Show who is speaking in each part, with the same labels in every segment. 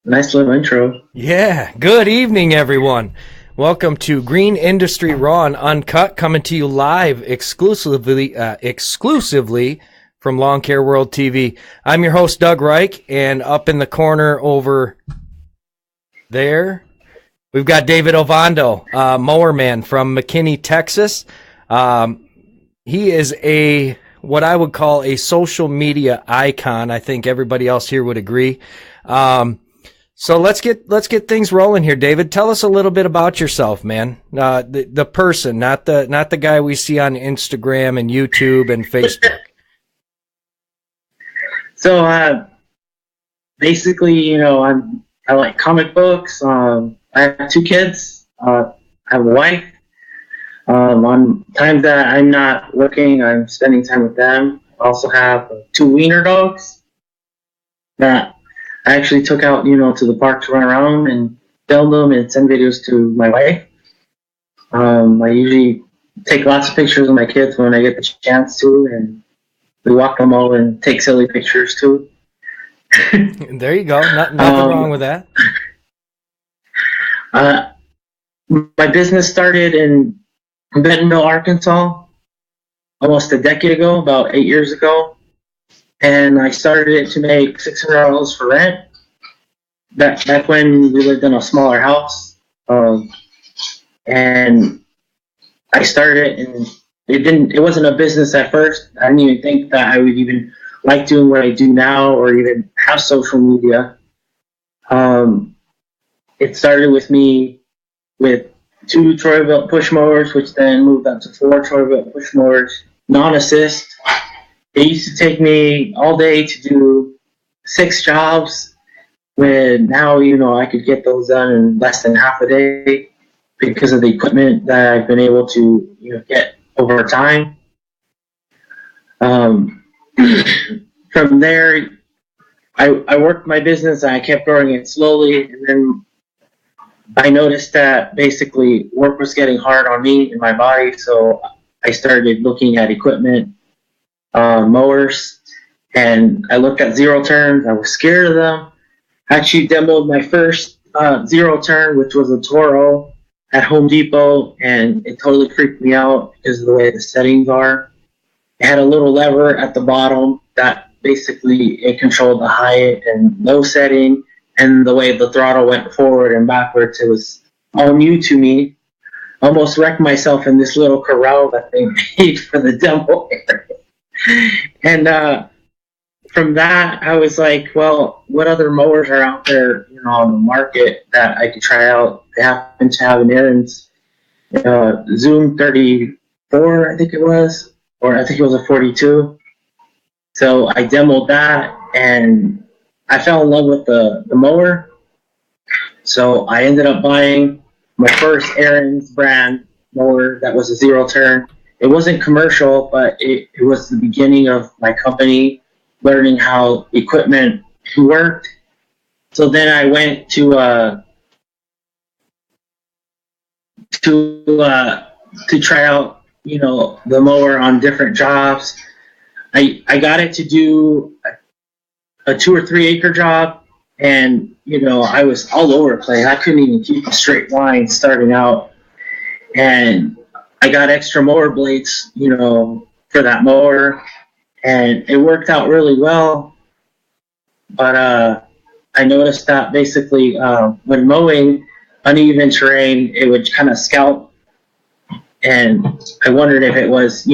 Speaker 1: Nice little intro.
Speaker 2: Yeah, good evening, everyone. Welcome to Green Industry Raw and Uncut, coming to you live exclusively from Lawn Care World TV. I'm your host, Doug Reich, and up in the corner over there, we've got David Ovando, mower man from McKinney, Texas. He is what I would call a social media icon. I think everybody else here would agree. So let's get things rolling here, David. Tell us a little bit about yourself, man. The person, not the guy we see on Instagram and YouTube and Facebook.
Speaker 1: So basically, I like comic books. I have two kids. I have a wife. On times that I'm not working, I'm spending time with them. I also have two wiener dogs that I actually took out, to the park to run around and film them and send videos to my wife. I usually take lots of pictures of my kids when I get the chance to, and we walk them all and take silly pictures too.
Speaker 2: There you go. Nothing wrong with that.
Speaker 1: My business started in Bentonville, Arkansas, almost a decade ago, about 8 years ago. And I started it to make $600 for rent. Back when we lived in a smaller house, and I started it, and it wasn't a business at first. I didn't even think that I would even like doing what I do now, or even have social media. It started with me with 2 Troy-Bilt push mowers, which then moved up to 4 Troy-Bilt push mowers, non-assist. It used to take me all day to do 6 jobs, when now, I could get those done in less than half a day because of the equipment that I've been able to, get over time. From there, I worked my business and I kept growing it slowly, and then I noticed that basically work was getting hard on me and my body, so I started looking at equipment. Mowers, and I looked at zero turns. I was scared of them. I actually demoed my first zero turn, which was a Toro at Home Depot, and it totally freaked me out because of the way the settings are. It had a little lever at the bottom that basically it controlled the high and low setting, and the way the throttle went forward and backwards. It was all new to me. Almost wrecked myself in this little corral that they made for the demo area. And from that, I was like, well, what other mowers are out there, on the market that I could try out? They happen to have an Ariens Zoom 34, I think it was, or I think it was a 42. So I demoed that, and I fell in love with the mower. So I ended up buying my first Ariens brand mower that was a zero turn. It wasn't commercial, but it was the beginning of my company learning how equipment worked. So then I went to try out, the mower on different jobs. I got it to do a 2 or 3 acre job, and I was all over the place. I couldn't even keep a straight line starting out, and I got extra mower blades, for that mower, and it worked out really well. But I noticed that basically when mowing uneven terrain, it would kind of scalp, and I wondered if it was,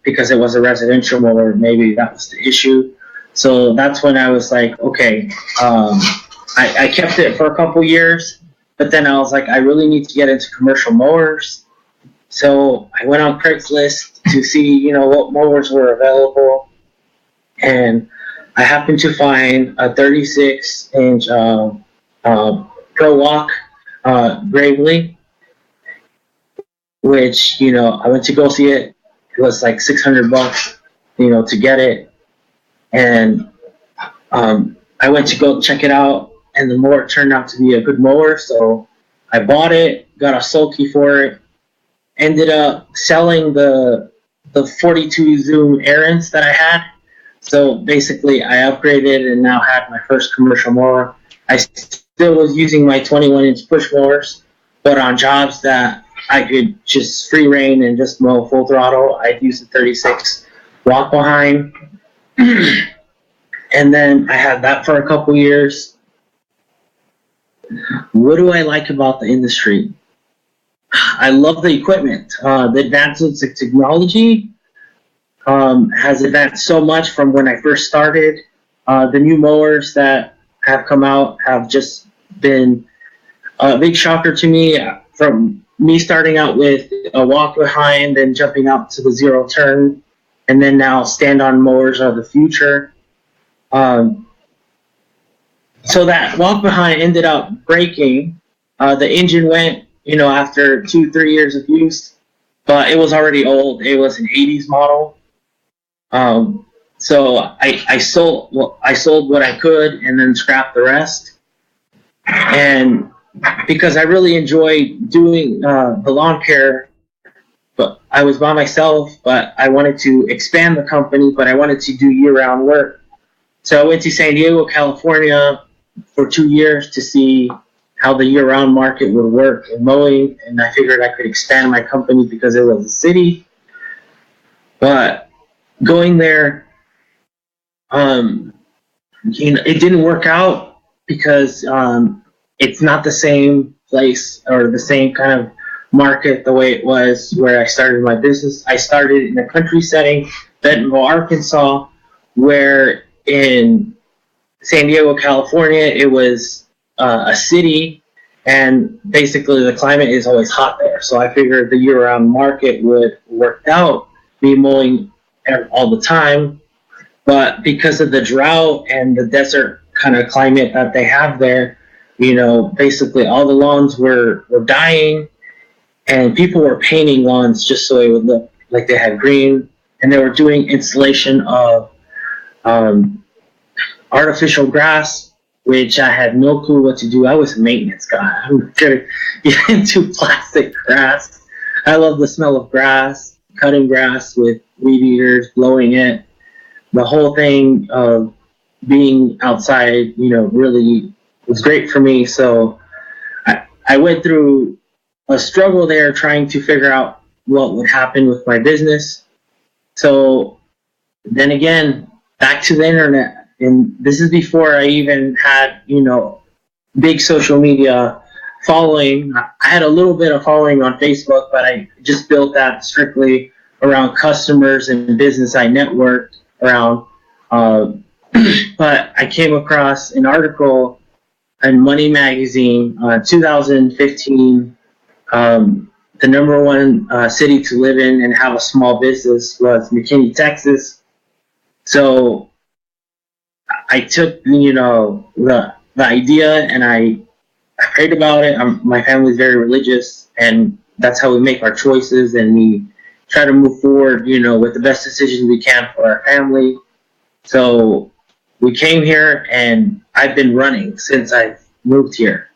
Speaker 1: because it was a residential mower, maybe that was the issue. So that's when I was like, okay, I kept it for a couple years, but then I was like, I really need to get into commercial mowers. So I went on Craigslist to see, what mowers were available, and I happened to find a 36-inch Pro Walk Gravely, which, I went to go see it. It was like $600, to get it, and I went to go check it out, and the mower turned out to be a good mower, so I bought it, got a sulky for it. Ended up selling the 42 Zoom Ariens that I had. So basically I upgraded and now had my first commercial mower. I I still was using my 21-inch push mowers, but on jobs that I could just free rein and just mow full throttle, I'd use the 36 walk behind. And then I had that for a couple years. What do I like about the industry? I love the equipment. The advances in technology has advanced so much from when I first started. The new mowers that have come out have just been a big shocker to me. From me starting out with a walk behind and jumping out to the zero turn, and then now stand-on mowers are the future. So that walk behind ended up breaking. The engine went, after 2-3 years of use, but it was already old. It was an 80s model. So I sold what I could and then scrapped the rest. And because I really enjoyed doing the lawn care, but I was by myself, but I wanted to expand the company, but I wanted to do year-round work. So I went to San Diego, California for 2 years to see how the year-round market would work in mowing, and I figured I could expand my company because it was a city. But going there, it didn't work out because it's not the same place or the same kind of market the way it was where I started my business. I started in a country setting, Bentonville, Arkansas, where in San Diego, California, it was a city, and basically the climate is always hot there. So I figured the year-round market would work out, me mowing all the time. But because of the drought and the desert kind of climate that they have there, basically all the lawns were dying, and people were painting lawns just so it would look like they had green, and they were doing installation of artificial grass, which I had no clue what to do. I was a maintenance guy. I'm gonna get into plastic grass. I love the smell of grass, cutting grass with weed eaters, blowing it. The whole thing of being outside, really was great for me. So I went through a struggle there trying to figure out what would happen with my business. So then again, back to the internet. And this is before I even had, big social media following. I had a little bit of following on Facebook, but I just built that strictly around customers and business I networked around. But I came across an article in Money Magazine, 2015. The number one city to live in and have a small business was McKinney, Texas. So I took, the idea, and I prayed about it. My family's very religious, and that's how we make our choices, and we try to move forward, with the best decisions we can for our family. So we came here, and I've been running since I moved here.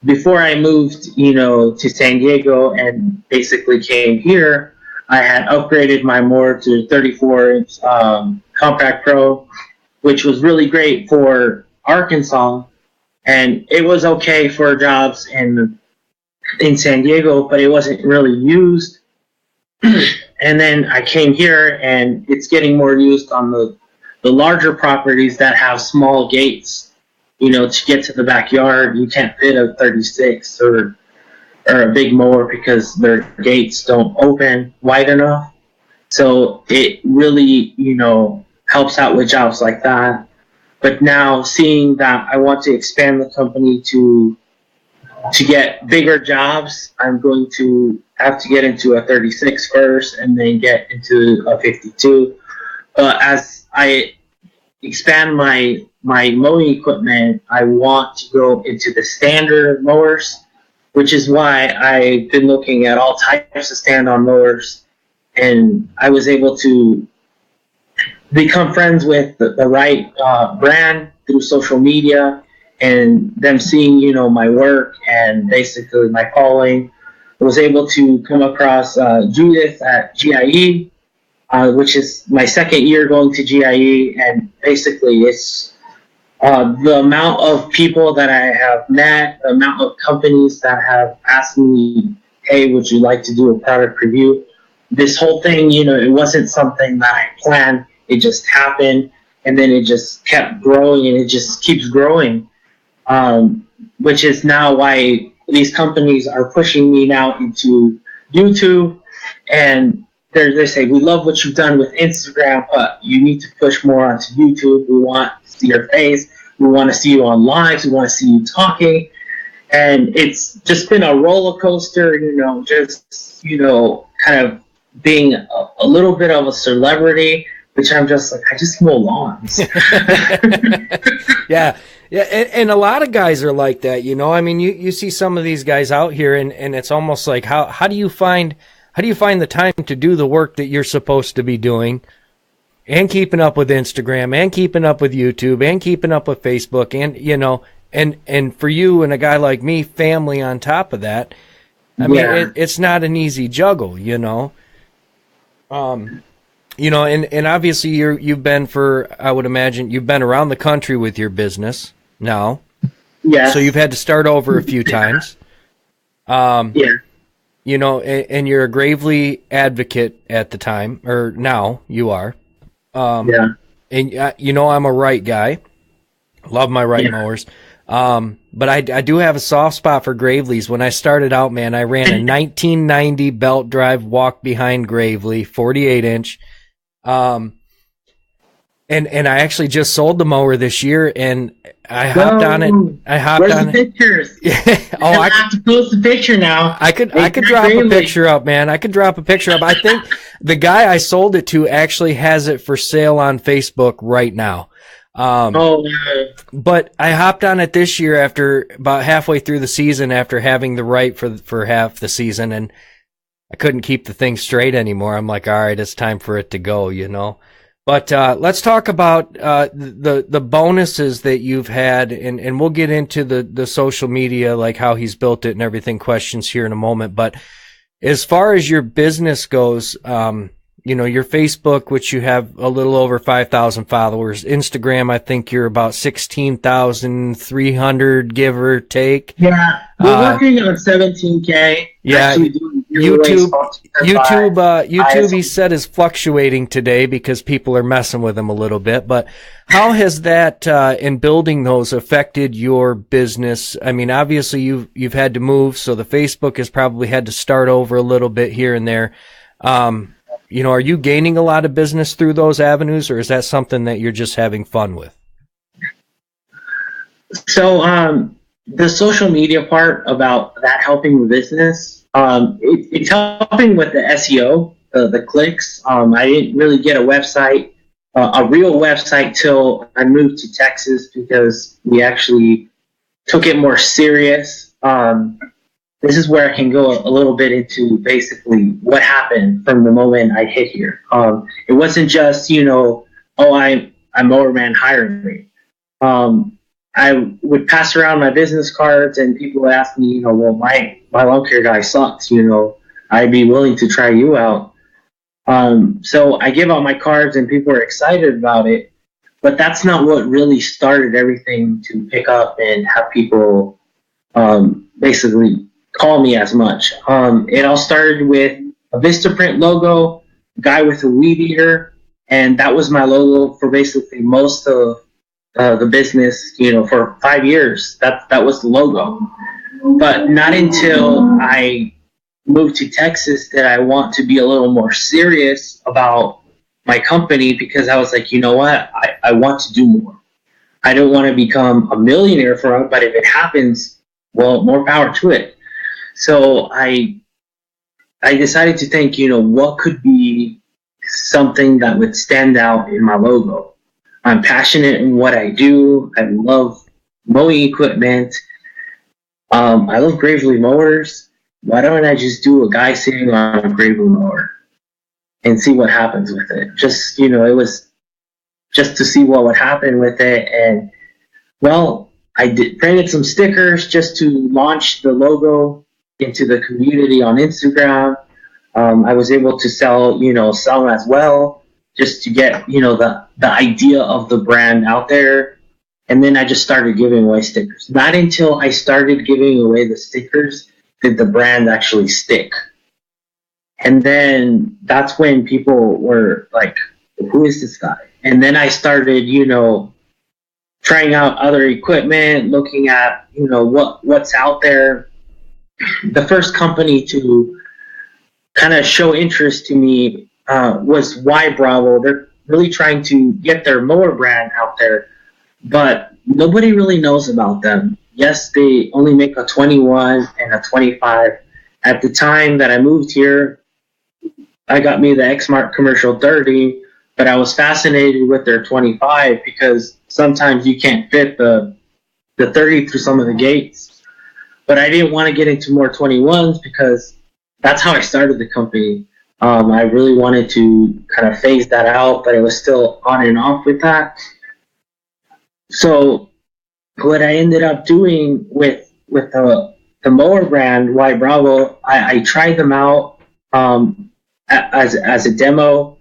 Speaker 1: Before I moved, to San Diego and basically came here, I had upgraded my mower to 34-inch Compact Pro, which was really great for Arkansas, and it was okay for jobs in San Diego, but it wasn't really used. And then I came here, and it's getting more used on the larger properties that have small gates. To get to the backyard, you can't fit a 36 or a big mower because their gates don't open wide enough. So it really, helps out with jobs like that. But now seeing that I want to expand the company to get bigger jobs, I'm going to have to get into a 36 first and then get into a 52. As I expand my mowing equipment, I want to go into the standard mowers, which is why I've been looking at all types of stand-on mowers, and I was able to become friends with the right brand through social media, and them seeing, my work and basically my calling. I was able to come across Judith at GIE, which is my second year going to GIE, and basically it's The amount of people that I have met, the amount of companies that have asked me, hey, would you like to do a product review? This whole thing, it wasn't something that I planned. It just happened, and then it just kept growing, and it just keeps growing, which is now why these companies are pushing me now into YouTube, and they say, we love what you've done with Instagram, but you need to push more onto YouTube. We want to see your face. We want to see you on lives. We want to see you talking. And it's just been a roller coaster, kind of being a little bit of a celebrity, which I'm just like, I just mow lawns.
Speaker 2: Yeah. Yeah. And a lot of guys are like that, I mean, you see some of these guys out here and it's almost like, how do you find the time to do the work that you're supposed to be doing and keeping up with Instagram and keeping up with YouTube and keeping up with Facebook and, and for you and a guy like me, family on top of that. I mean, it's not an easy juggle, and obviously you've been I would imagine you've been around the country with your business now.
Speaker 1: Yeah.
Speaker 2: So you've had to start over a few times.
Speaker 1: Yeah.
Speaker 2: And you're a Gravely advocate at the time, or now you are.
Speaker 1: Yeah.
Speaker 2: And I'm a Wright guy. Love my Wright mowers. But I do have a soft spot for Gravely's. When I started out, man, I ran a 1990 belt drive walk behind Gravely, 48-inch. And I actually just sold the mower this year, and I hopped on it.
Speaker 1: Where's the pictures? I have to post a picture now.
Speaker 2: I could drop a picture up, man. I could drop a picture up. I think the guy I sold it to actually has it for sale on Facebook right now. But I hopped on it this year after about halfway through the season, after having the Wright for half the season, and I couldn't keep the thing straight anymore. I'm like, all right, it's time for it to go, But let's talk about the bonuses that you've had, and we'll get into the social media, like how he's built it and everything, questions here in a moment. But as far as your business goes, your Facebook, which you have a little over 5,000 followers. Instagram, I think you're about 16,300, give or take.
Speaker 1: Yeah, we're working on 17K.
Speaker 2: Yeah, YouTube, he said, is fluctuating today because people are messing with him a little bit. But how has that, in building those, affected your business? I mean, obviously you've had to move, so the Facebook has probably had to start over a little bit here and there. Are you gaining a lot of business through those avenues, or is that something that you're just having fun with?
Speaker 1: So, the social media part about that helping with business, it's helping with the SEO, the clicks. I didn't really get a website, a real website, till I moved to Texas, because we actually took it more serious. This is where I can go a little bit into basically what happened from the moment I hit here. It wasn't just, I'm Mower Man, hiring me. I would pass around my business cards, and people would ask me, well, my lawn care guy sucks, I'd be willing to try you out. So I give out my cards, and people are excited about it, but that's not what really started everything to pick up and have people basically call me as much. It all started with a Vistaprint logo, guy with a weed eater, and that was my logo for basically most of the business, for 5 years. That was the logo. But not until I moved to Texas did I want to be a little more serious about my company, because I was like, you know what, I want to do more. I don't want to become a millionaire from it, but if it happens, well, more power to it. So I decided to think, what could be something that would stand out in my logo. I'm passionate in what I do. I love mowing equipment. I love Gravely mowers. Why don't I just do a guy sitting on a Gravely mower and see what happens with it? Just, it was just to see what would happen with it. And, well, I printed some stickers just to launch the logo into the community on Instagram. I was able to sell as well, just to get, the idea of the brand out there. And then I just started giving away stickers. Not until I started giving away the stickers did the brand actually stick. And then that's when people were like, who is this guy? And then I started, trying out other equipment, looking at, what's out there. The first company to kind of show interest to me was Y Bravo. They're really trying to get their mower brand out there, but nobody really knows about them. Yes, they only make a 21 and a 25. At the time that I moved here, I got me the Exmark Commercial 30, but I was fascinated with their 25 because sometimes you can't fit the 30 through some of the gates. But I didn't want to get into more 21s because that's how I started the company. I really wanted to kind of phase that out, but it was still on and off with that. So what I ended up doing with the mower brand, Y Bravo, I tried them out as a demo.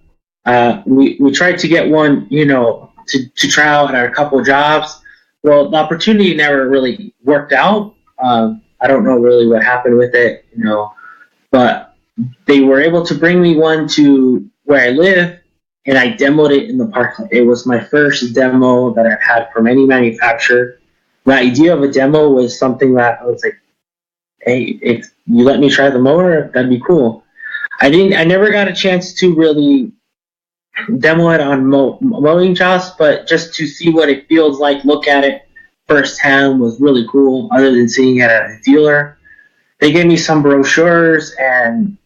Speaker 1: We tried to get one, to try out at a couple of jobs. Well, the opportunity never really worked out. I don't know really what happened with it, but they were able to bring me one to where I live, and I demoed it in the parking lot. It was my first demo that I've had from any manufacturer. The idea of a demo was something that I was like, hey, if you let me try the mower, that'd be cool. I never got a chance to really demo it on mowing jobs, but just to see what it feels like, look at it firsthand was really cool, other than seeing it at a dealer. They gave me some brochures and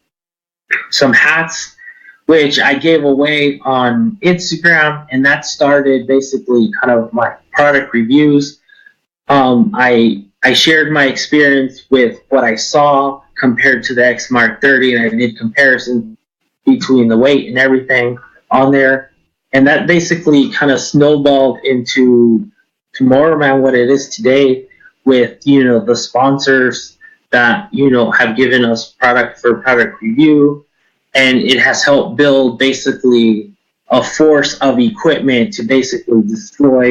Speaker 1: some hats, which I gave away on Instagram, and that started basically kind of my product reviews. I shared my experience with what I saw compared to the Exmark 30, and I did comparison between the weight and everything on there, and that basically kind of snowballed into Mowerman what it is today, with the sponsors that have given us product for product review, and it has helped build basically a force of equipment to basically destroy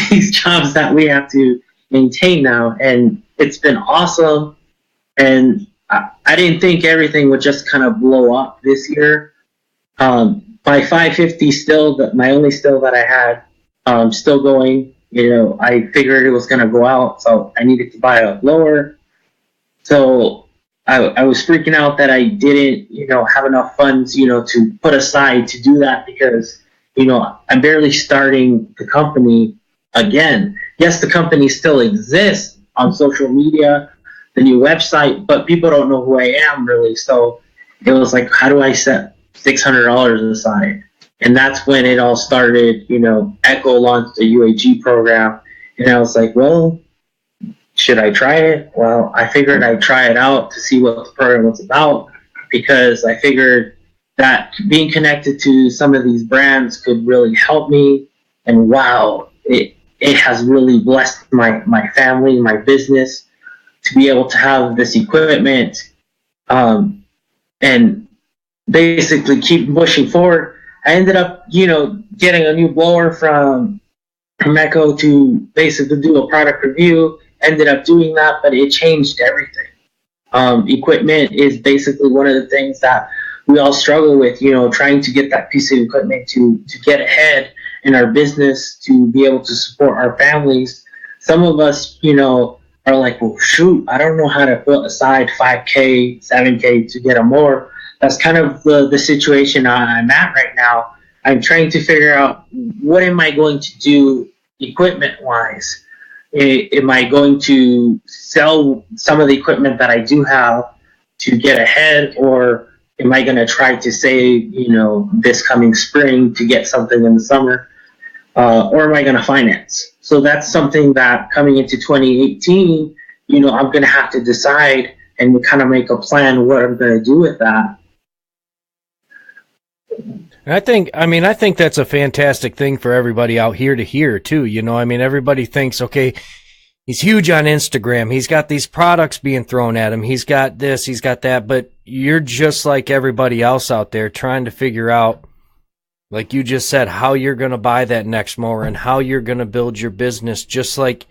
Speaker 1: these jobs that we have to maintain now. And it's been awesome, and I didn't think everything would just kind of blow up this year. My 550 still, my only still that I had, still going. I figured it was going to go out, so I needed to buy a blower. So I was freaking out that I didn't, have enough funds, to put aside to do that, because, I'm barely starting the company again. Yes, the company still exists on social media, the new website, but people don't know who I am really. So it was like, how do I set $600 aside? And that's when it all started. Echo launched a UAG program, and I was like, well, should I try it? Well, I figured I'd try it out to see what the program was about, because I figured that being connected to some of these brands could really help me. And wow, it has really blessed my family, my business, to be able to have this equipment, and basically keep pushing forward. I ended up, getting a new blower from Echo to basically do a product review. Ended up doing that, but it changed everything. Equipment is basically one of the things that we all struggle with, trying to get that piece of equipment to get ahead in our business, to be able to support our families. Some of us, are like, well, shoot, I don't know how to put aside $5K, $7K to get a mower. That's kind of the situation I'm at right now. I'm trying to figure out, what am I going to do equipment-wise? Am I going to sell some of the equipment that I do have to get ahead, or am I going to try to save, this coming spring to get something in the summer, or am I going to finance? So that's something that coming into 2018, I'm going to have to decide and kind of make a plan what I'm going to do with that.
Speaker 2: I think that's a fantastic thing for everybody out here to hear too. Everybody thinks, okay, he's huge on Instagram. He's got these products being thrown at him. He's got this, he's got that, but you're just like everybody else out there trying to figure out like you just said, how you're going to buy that next mower and how you're going to build your business just like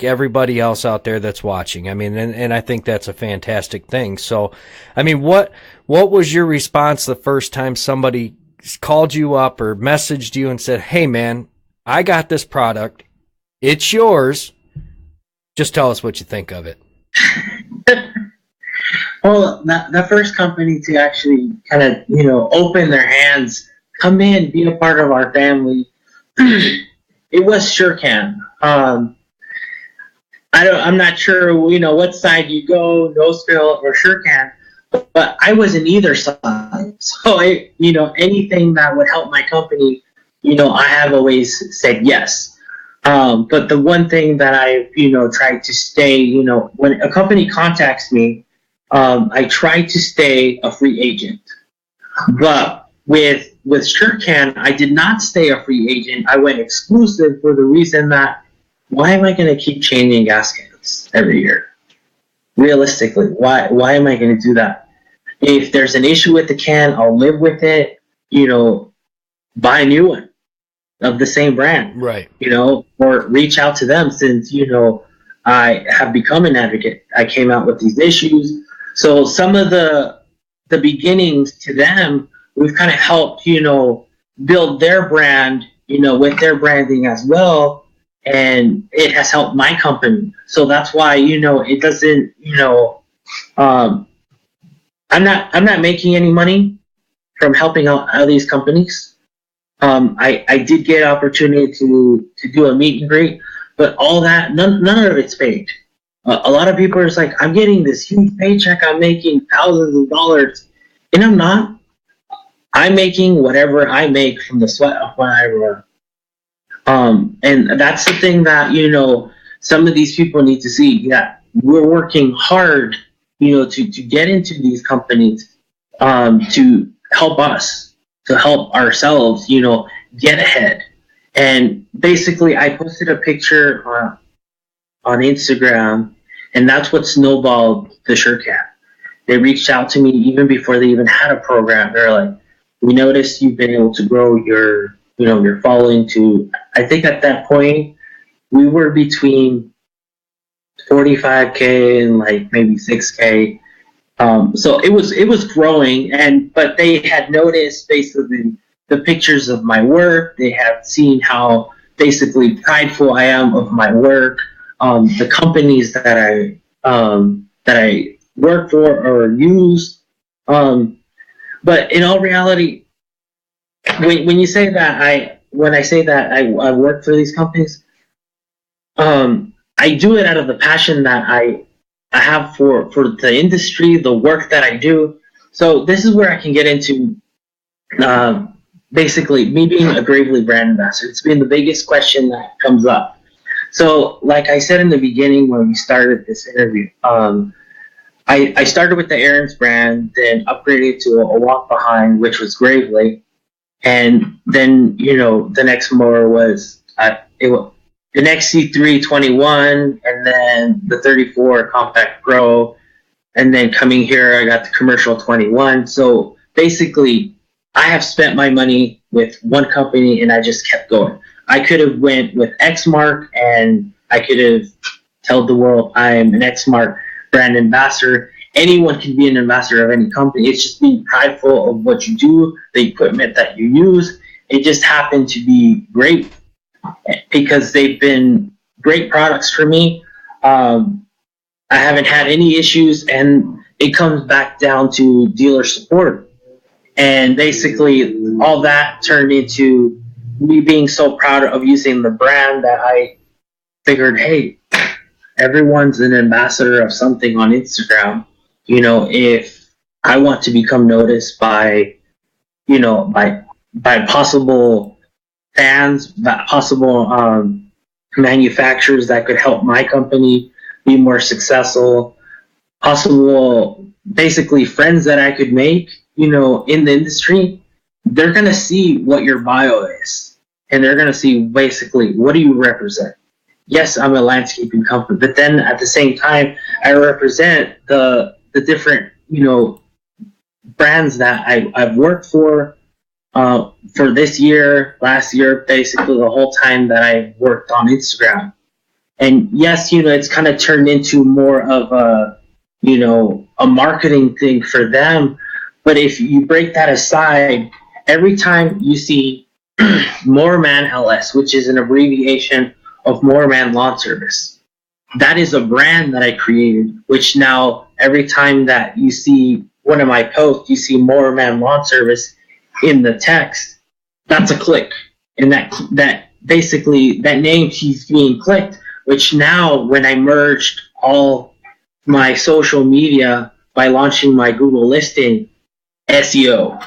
Speaker 2: everybody else out there that's watching. I mean, and I think that's a fantastic thing. So, I mean, what was your response the first time somebody called you up or messaged you and said, "Hey man, I got this product. It's yours. Just tell us what you think of it."
Speaker 1: Well, the first company to actually kind of, open their hands, come in, be a part of our family, it was SureCan. I'm not sure, what side you go, Nosefill or SureCan, but I was in either side. So, anything that would help my company, I have always said yes. But the one thing that I, tried to stay, when a company contacts me, I try to stay a free agent. But with SureCan, I did not stay a free agent. I went exclusive for the reason that why am I going to keep changing gas cans every year? Realistically, why am I going to do that? If there's an issue with the can, I'll live with it. Buy a new one of the same brand,
Speaker 2: right?
Speaker 1: Or reach out to them since I have become an advocate. I came out with these issues. So some of the beginnings to them, we've kind of helped, build their brand, with their branding as well. And it has helped my company. So that's why, it doesn't, I'm not making any money from helping out these companies. I did get opportunity to do a meet and greet, but all that, none of it's paid. A lot of people are just like, I'm getting this huge paycheck, I'm making thousands of dollars, and I'm not. I'm making whatever I make from the sweat of my brow. And that's the thing that, some of these people need to see, that we're working hard, to get into these companies, to help us, to help ourselves, get ahead. And basically, I posted a picture on Instagram, and that's what snowballed the SureCan. They reached out to me even before they even had a program. They're like, "We noticed you've been able to grow your following to," I think at that point we were between 45K and like maybe 6K. So it was growing, but they had noticed basically the pictures of my work. They have seen how basically prideful I am of my work. The companies that I work for or use. But in all reality, when you say that when I say that I work for these companies, I do it out of the passion that I have for the industry, the work that I do. So this is where I can get into basically me being a Gravely brand ambassador. It's been the biggest question that comes up. So, like I said in the beginning when we started this interview, I started with the Aaron's brand, then upgraded to a walk behind, which was Gravely, and then the next mower was the XC3 21, and then the 34 Compact Pro, and then coming here I got the Commercial 21. So basically, I have spent my money with one company, and I just kept going. I could have went with Exmark, and I could have told the world I'm an Exmark brand ambassador. Anyone can be an ambassador of any company. It's just being prideful of what you do, the equipment that you use. It just happened to be great because they've been great products for me. I haven't had any issues, and it comes back down to dealer support. And basically, all that turned into me being so proud of using the brand that I figured, hey, everyone's an ambassador of something on Instagram. If I want to become noticed by possible fans, by possible manufacturers that could help my company be more successful, possible basically friends that I could make, in the industry, they're going to see what your bio is. And they're going to see basically, what do you represent? Yes, I'm a landscaping company, but then at the same time, I represent the different, brands that I've worked for, for this year, last year, basically the whole time that I worked on Instagram. And yes, it's kind of turned into more of a marketing thing for them. But if you break that aside, every time you see Mowerman LS, which is an abbreviation of Mowerman Lawn Service, that is a brand that I created, which now every time that you see one of my posts, you see Mowerman Lawn Service in the text, that's a click. And that basically, that name keeps being clicked, which now when I merged all my social media by launching my Google listing, SEO,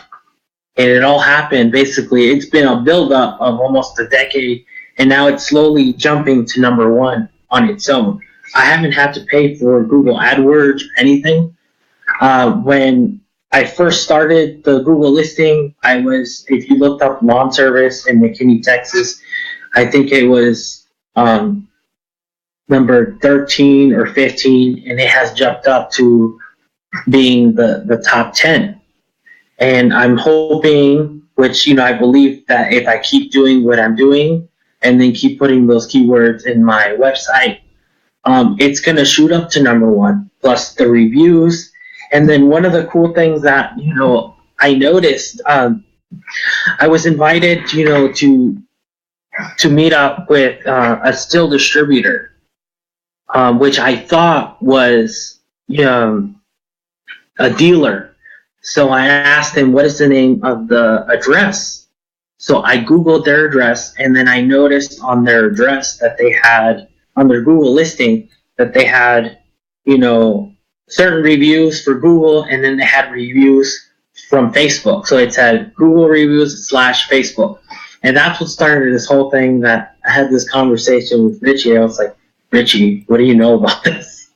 Speaker 1: and it all happened, basically, it's been a buildup of almost a decade, and now it's slowly jumping to number one on its own. I haven't had to pay for Google AdWords or anything. When I first started the Google listing, if you looked up lawn service in McKinney, Texas, I think it was number 13 or 15, and it has jumped up to being the top 10. And I'm hoping, which, I believe that if I keep doing what I'm doing and then keep putting those keywords in my website, it's going to shoot up to number one, plus the reviews. And then one of the cool things that, I noticed, I was invited, to meet up with a still distributor, which I thought was a dealer. So I asked him, what is the name of the address? So I Googled their address, and then I noticed on their address that they had, on their Google listing, that they had, certain reviews for Google, and then they had reviews from Facebook. So it said Google reviews / Facebook. And that's what started this whole thing, that I had this conversation with Richie. I was like, Richie, what do you know about this?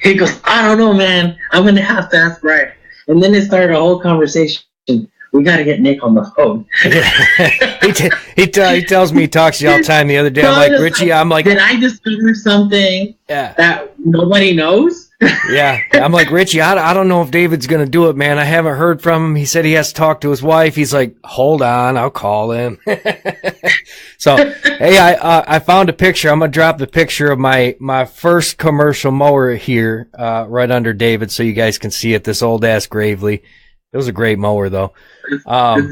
Speaker 1: He goes, I don't know, man. I'm going to have to ask Brian. And then it started a whole conversation. We got to get Nick on the phone.
Speaker 2: he tells me, he talks to you all the time. The other day, I'm like, Richie,
Speaker 1: did I discover something that nobody knows?
Speaker 2: Yeah. I'm like, Richie, I don't know if David's going to do it, man. I haven't heard from him. He said he has to talk to his wife. He's like, hold on, I'll call him. So, hey, I found a picture. I'm going to drop the picture of my first commercial mower here, right under David, so you guys can see it. This old ass Gravely. It was a great mower, though.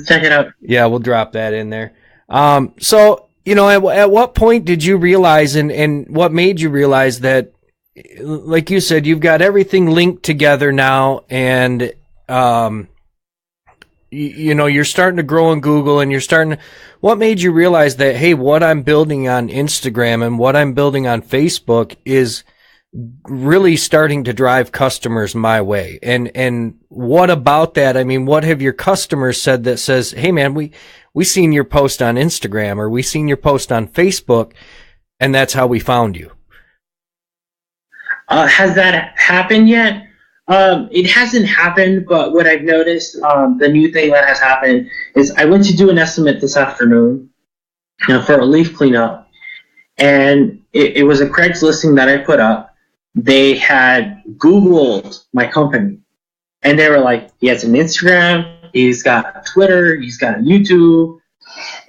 Speaker 1: Check it out.
Speaker 2: Yeah, we'll drop that in there. So, at what point did you realize, and what made you realize that, like you said, you've got everything linked together now, and you're starting to grow in Google, and what made you realize that, hey, what I'm building on Instagram and what I'm building on Facebook is really starting to drive customers my way? And what about that? I mean, what have your customers said that says, hey man, we seen your post on Instagram, or we seen your post on Facebook, and that's how we found you?
Speaker 1: Has that happened yet? It hasn't happened, but what I've noticed, the new thing that has happened is I went to do an estimate this afternoon, for a leaf cleanup, and it was a Craigslist listing that I put up. They had Googled my company, and they were like, he has an Instagram, he's got a Twitter, he's got a YouTube,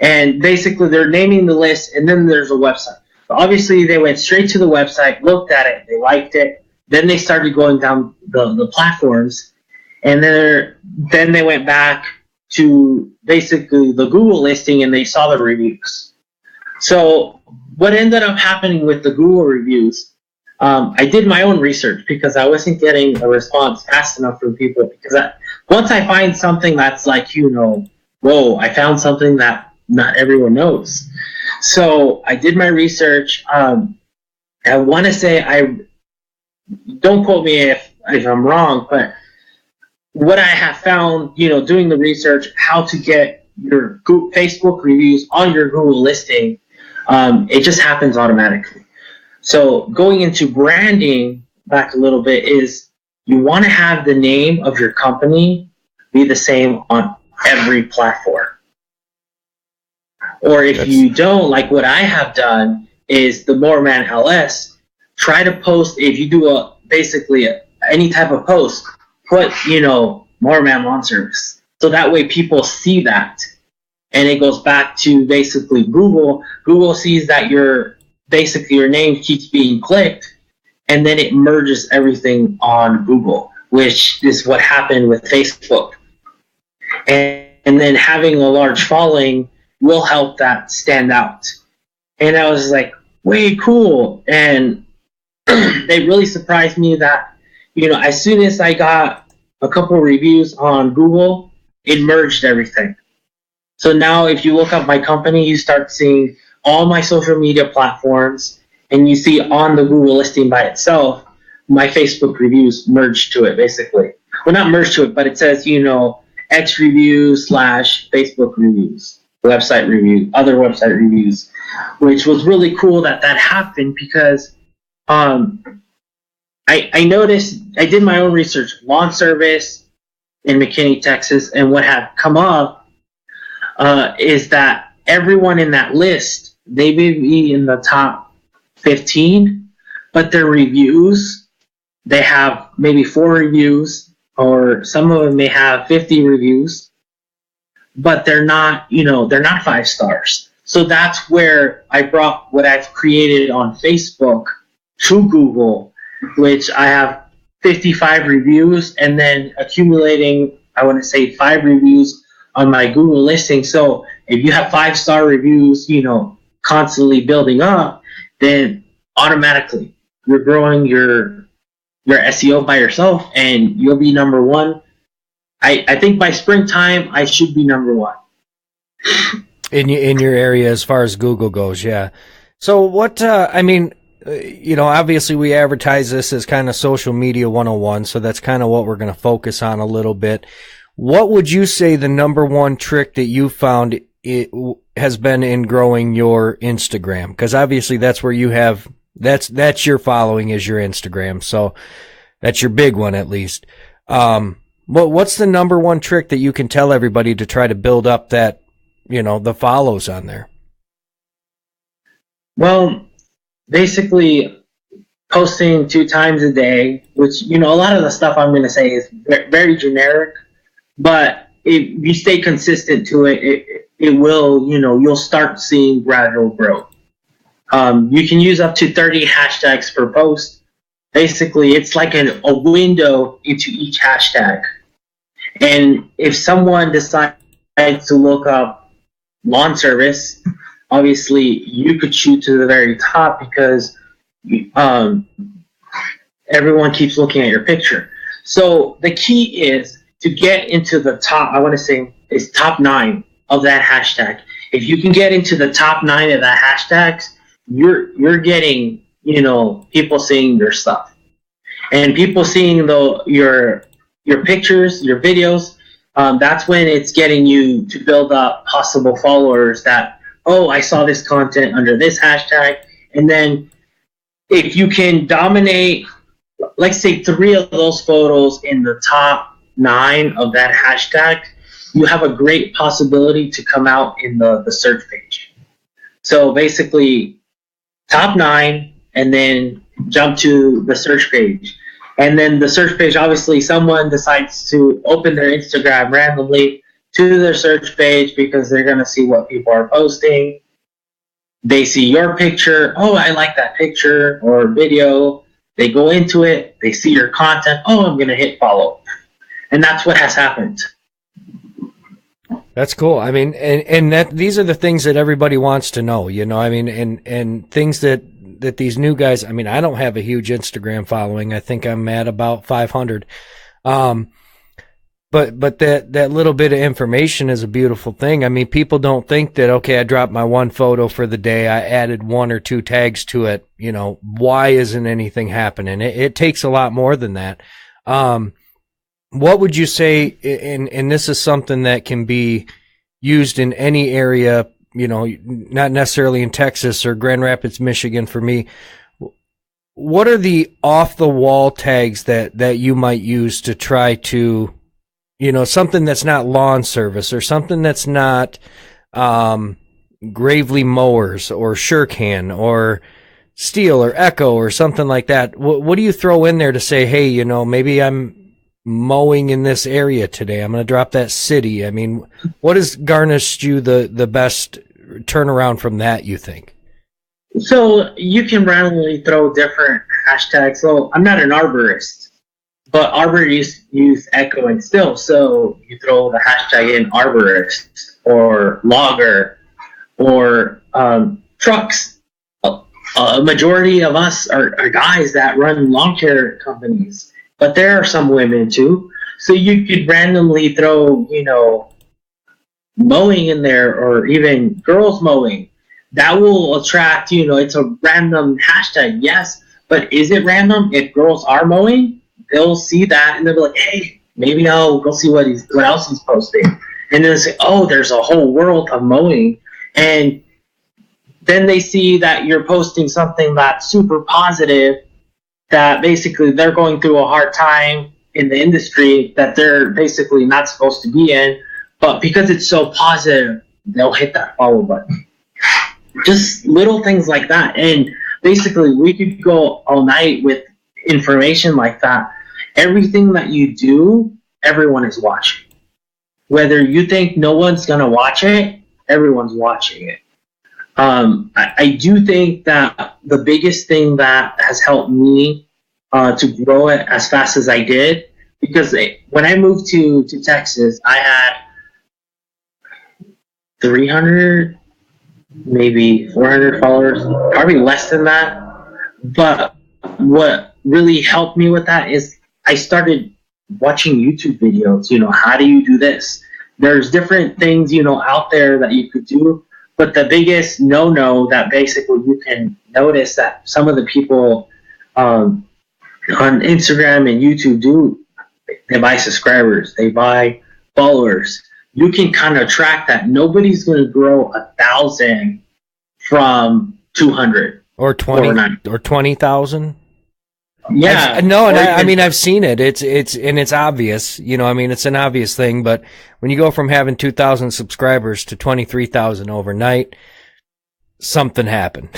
Speaker 1: and basically they're naming the list, and then there's a website. So obviously they went straight to the website, looked at it, they liked it, then they started going down the platforms, and then they went back to basically the Google listing, and they saw the reviews. So what ended up happening with the Google reviews, I did my own research because I wasn't getting a response fast enough from people. Because once I find something that's like, whoa, I found something that not everyone knows. So I did my research. I want to say, don't quote me if I'm wrong, but what I have found, doing the research, how to get your Facebook reviews on your Google listing, it just happens automatically. So going into branding back a little bit is you want to have the name of your company be the same on every platform. Or if you don't, like what I have done is the Mowerman LS, try to post, if you do basically any type of post, put, Mowerman Lawn Service. So that way people see that. And it goes back to basically Google. Google sees that your name keeps being clicked, and then it merges everything on Google, which is what happened with Facebook. And then having a large following will help that stand out. And I was like, way cool. And they really surprised me that, as soon as I got a couple reviews on Google, it merged everything. So now if you look up my company, you start seeing all my social media platforms, and you see on the Google listing by itself, my Facebook reviews merged to it, basically. Well, not merged to it, but it says, X reviews / Facebook reviews, website review, other website reviews, which was really cool that happened because I noticed, I did my own research, lawn service in McKinney, Texas, and what had come up is that everyone in that list, they may be in the top 15, but their reviews, they have maybe 4 reviews, or some of them may have 50 reviews, but they're not 5 stars. So that's where I brought what I've created on Facebook to Google, which I have 55 reviews, and then accumulating, I want to say 5 reviews on my Google listing. So if you have 5-star reviews, constantly building up, then automatically you're growing your SEO by yourself, and you'll be number one. I think by springtime I should be number one
Speaker 2: in your area as far as Google goes. Yeah. So what? Obviously we advertise this as kind of social media 101, so that's kind of what we're going to focus on a little bit. What would you say the number one trick that you found has been in growing your Instagram? Because obviously that's where you have, that's your following is your Instagram. So that's your big one, at least. What's the number one trick that you can tell everybody to try to build up that, the follows on there?
Speaker 1: Well, basically posting 2 times a day, which, a lot of the stuff I'm going to say is very generic. But if you stay consistent to it, it will, you'll start seeing gradual growth. You can use up to 30 hashtags per post. Basically, it's like a window into each hashtag. And if someone decides to look up lawn service, obviously you could shoot to the very top because everyone keeps looking at your picture. So the key is to get into the top, I want to say is top 9 of that hashtag. If you can get into the top 9 of that hashtags, you're getting, people seeing your stuff. And people seeing your pictures, your videos, that's when it's getting you to build up possible followers that, oh, I saw this content under this hashtag. And then if you can dominate, let's say 3 of those photos in the top 9 of that hashtag, you have a great possibility to come out in the search page. So basically, top 9, and then jump to the search page. And then the search page, obviously, someone decides to open their Instagram randomly to their search page because they're going to see what people are posting. They see your picture. Oh, I like that picture or video. They go into it. They see your content. Oh, I'm going to hit follow. And that's what has happened.
Speaker 2: That's cool. I mean, and that these are the things that everybody wants to know, and things that these new guys, I mean, I don't have a huge Instagram following. I think I'm at about 500. But that little bit of information is a beautiful thing. I mean, people don't think that, okay, I dropped my one photo for the day, I added 1 or 2 tags to it. Why isn't anything happening? It takes a lot more than that. What would you say, and this is something that can be used in any area, not necessarily in Texas or Grand Rapids, Michigan for me. What are the off-the-wall tags that you might use to try to, something that's not lawn service or something that's not Gravely Mowers or Shurcan or Steel or Echo or something like that? What do you throw in there to say, hey, maybe I'm mowing in this area today. I'm going to drop that city. I mean, what has garnished you the best turnaround from that, you think?
Speaker 1: So you can randomly throw different hashtags. So I'm not an arborist, but arborists use echo and still. So you throw the hashtag in arborist or logger or trucks. A majority of us are guys that run lawn care companies, but there are some women too. So you could randomly throw, mowing in there, or even girls mowing. That will attract, it's a random hashtag, yes, but is it random? If girls are mowing, they'll see that and they'll be like, hey, maybe I'll go see what else he's posting. And then they say, oh, there's a whole world of mowing. And then they see that you're posting something that's super positive, that basically they're going through a hard time in the industry that they're basically not supposed to be in. But because it's so positive, they'll hit that follow button. Just little things like that. And basically, we could go all night with information like that. Everything that you do, everyone is watching. Whether you think no one's going to watch it, everyone's watching it. I do think that the biggest thing that has helped me to grow it as fast as I did, because when I moved to Texas, I had 300, maybe 400 followers, probably less than that. But what really helped me with that is I started watching YouTube videos. How do you do this? There's different things, out there that you could do. But the biggest no-no that basically you can notice that some of the people on Instagram and YouTube do, they buy subscribers, they buy followers. You can kind of track that. Nobody's going to grow 1,000 from 200
Speaker 2: or 20 or 20,000.
Speaker 1: Yeah,
Speaker 2: I've seen it. It's obvious. It's an obvious thing. But when you go from having 2,000 subscribers to 23,000 overnight, something happened.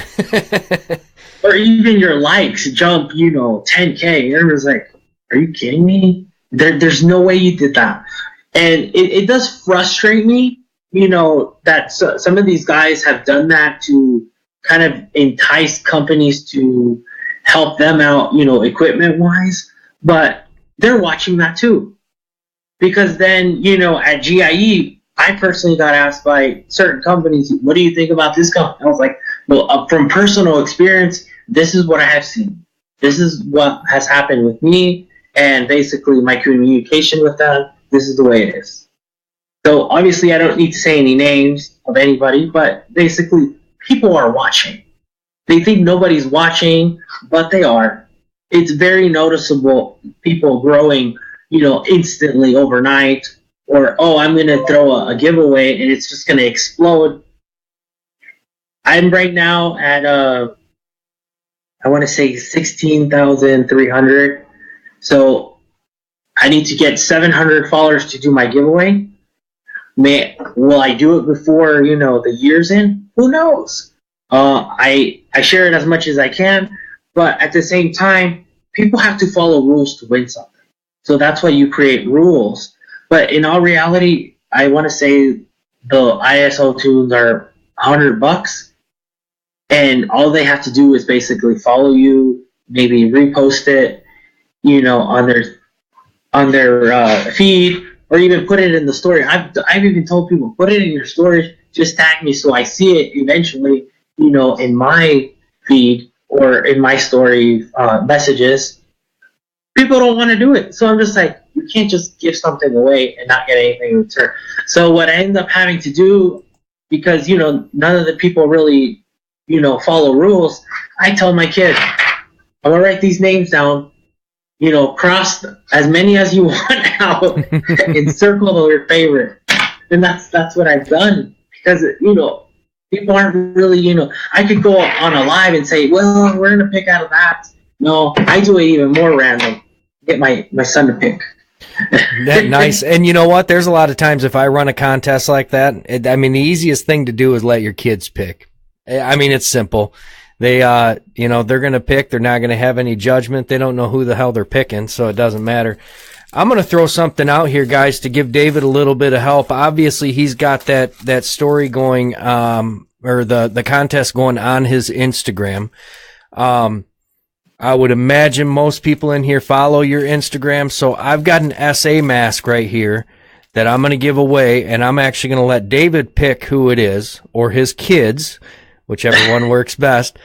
Speaker 1: Or even your likes jump, 10K. Everyone's like, "Are you kidding me? There's no way you did that." And it does frustrate me, that some of these guys have done that to kind of entice companies to help them out, equipment wise, but they're watching that too. Because then, at GIE, I personally got asked by certain companies, what do you think about this company? I was like, well, from personal experience, this is what I have seen. This is what has happened with me, and basically my communication with them, this is the way it is. So obviously I don't need to say any names of anybody, but basically people are watching. They think nobody's watching, but they are. It's very noticeable, people growing, instantly overnight, or, oh, I'm going to throw a giveaway and it's just going to explode. I'm right now at, I want to say 16,300. So I need to get 700 followers to do my giveaway. Will I do it before, the year's in? Who knows? I share it as much as I can, but at the same time, people have to follow rules to win something. So that's why you create rules. But in all reality, I want to say the ISO tunes are $100, and all they have to do is basically follow you, maybe repost it, on their feed, or even put it in the story. I've even told people, put it in your story, just tag me so I see it eventually, in my feed or in my story messages. People don't want to do it. So I'm just like, you can't just give something away and not get anything in return. So what I end up having to do, because, none of the people really, follow rules, I tell my kids, I'm going to write these names down, cross as many as you want out and circle your favorite. And that's what I've done. Because, people aren't really, I could go on a live and say, well, we're going to pick out of that. No, I do it even more random. Get my son to pick.
Speaker 2: Nice. And you know what? There's a lot of times if I run a contest like that, the easiest thing to do is let your kids pick. It's simple. They, they're going to pick. They're not going to have any judgment. They don't know who the hell they're picking, so it doesn't matter. I'm going to throw something out here, guys, to give David a little bit of help. Obviously, he's got that story going, or the contest going on his Instagram. I would imagine most people in here follow your Instagram. So I've got an SA mask right here that I'm going to give away, and I'm actually going to let David pick who it is, or his kids, whichever one works best.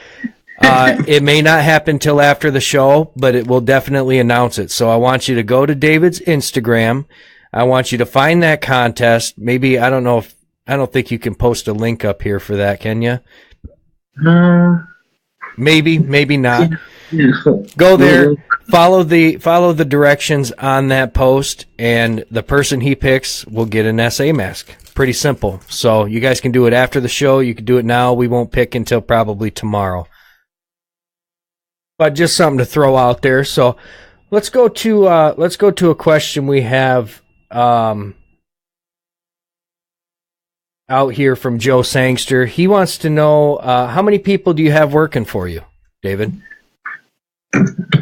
Speaker 2: It may not happen till after the show, but it will definitely announce it. So I want you to go to David's Instagram. I want you to find that contest. Maybe, I don't think you can post a link up here for that, can you? Maybe not. Go there, follow the directions on that post, and the person he picks will get an SA mask. Pretty simple. So you guys can do it after the show. You can do it now. We won't pick until probably tomorrow. But just something to throw out there. So let's go to a question we have out here from Joe Sangster. He wants to know how many people do you have working for you, David?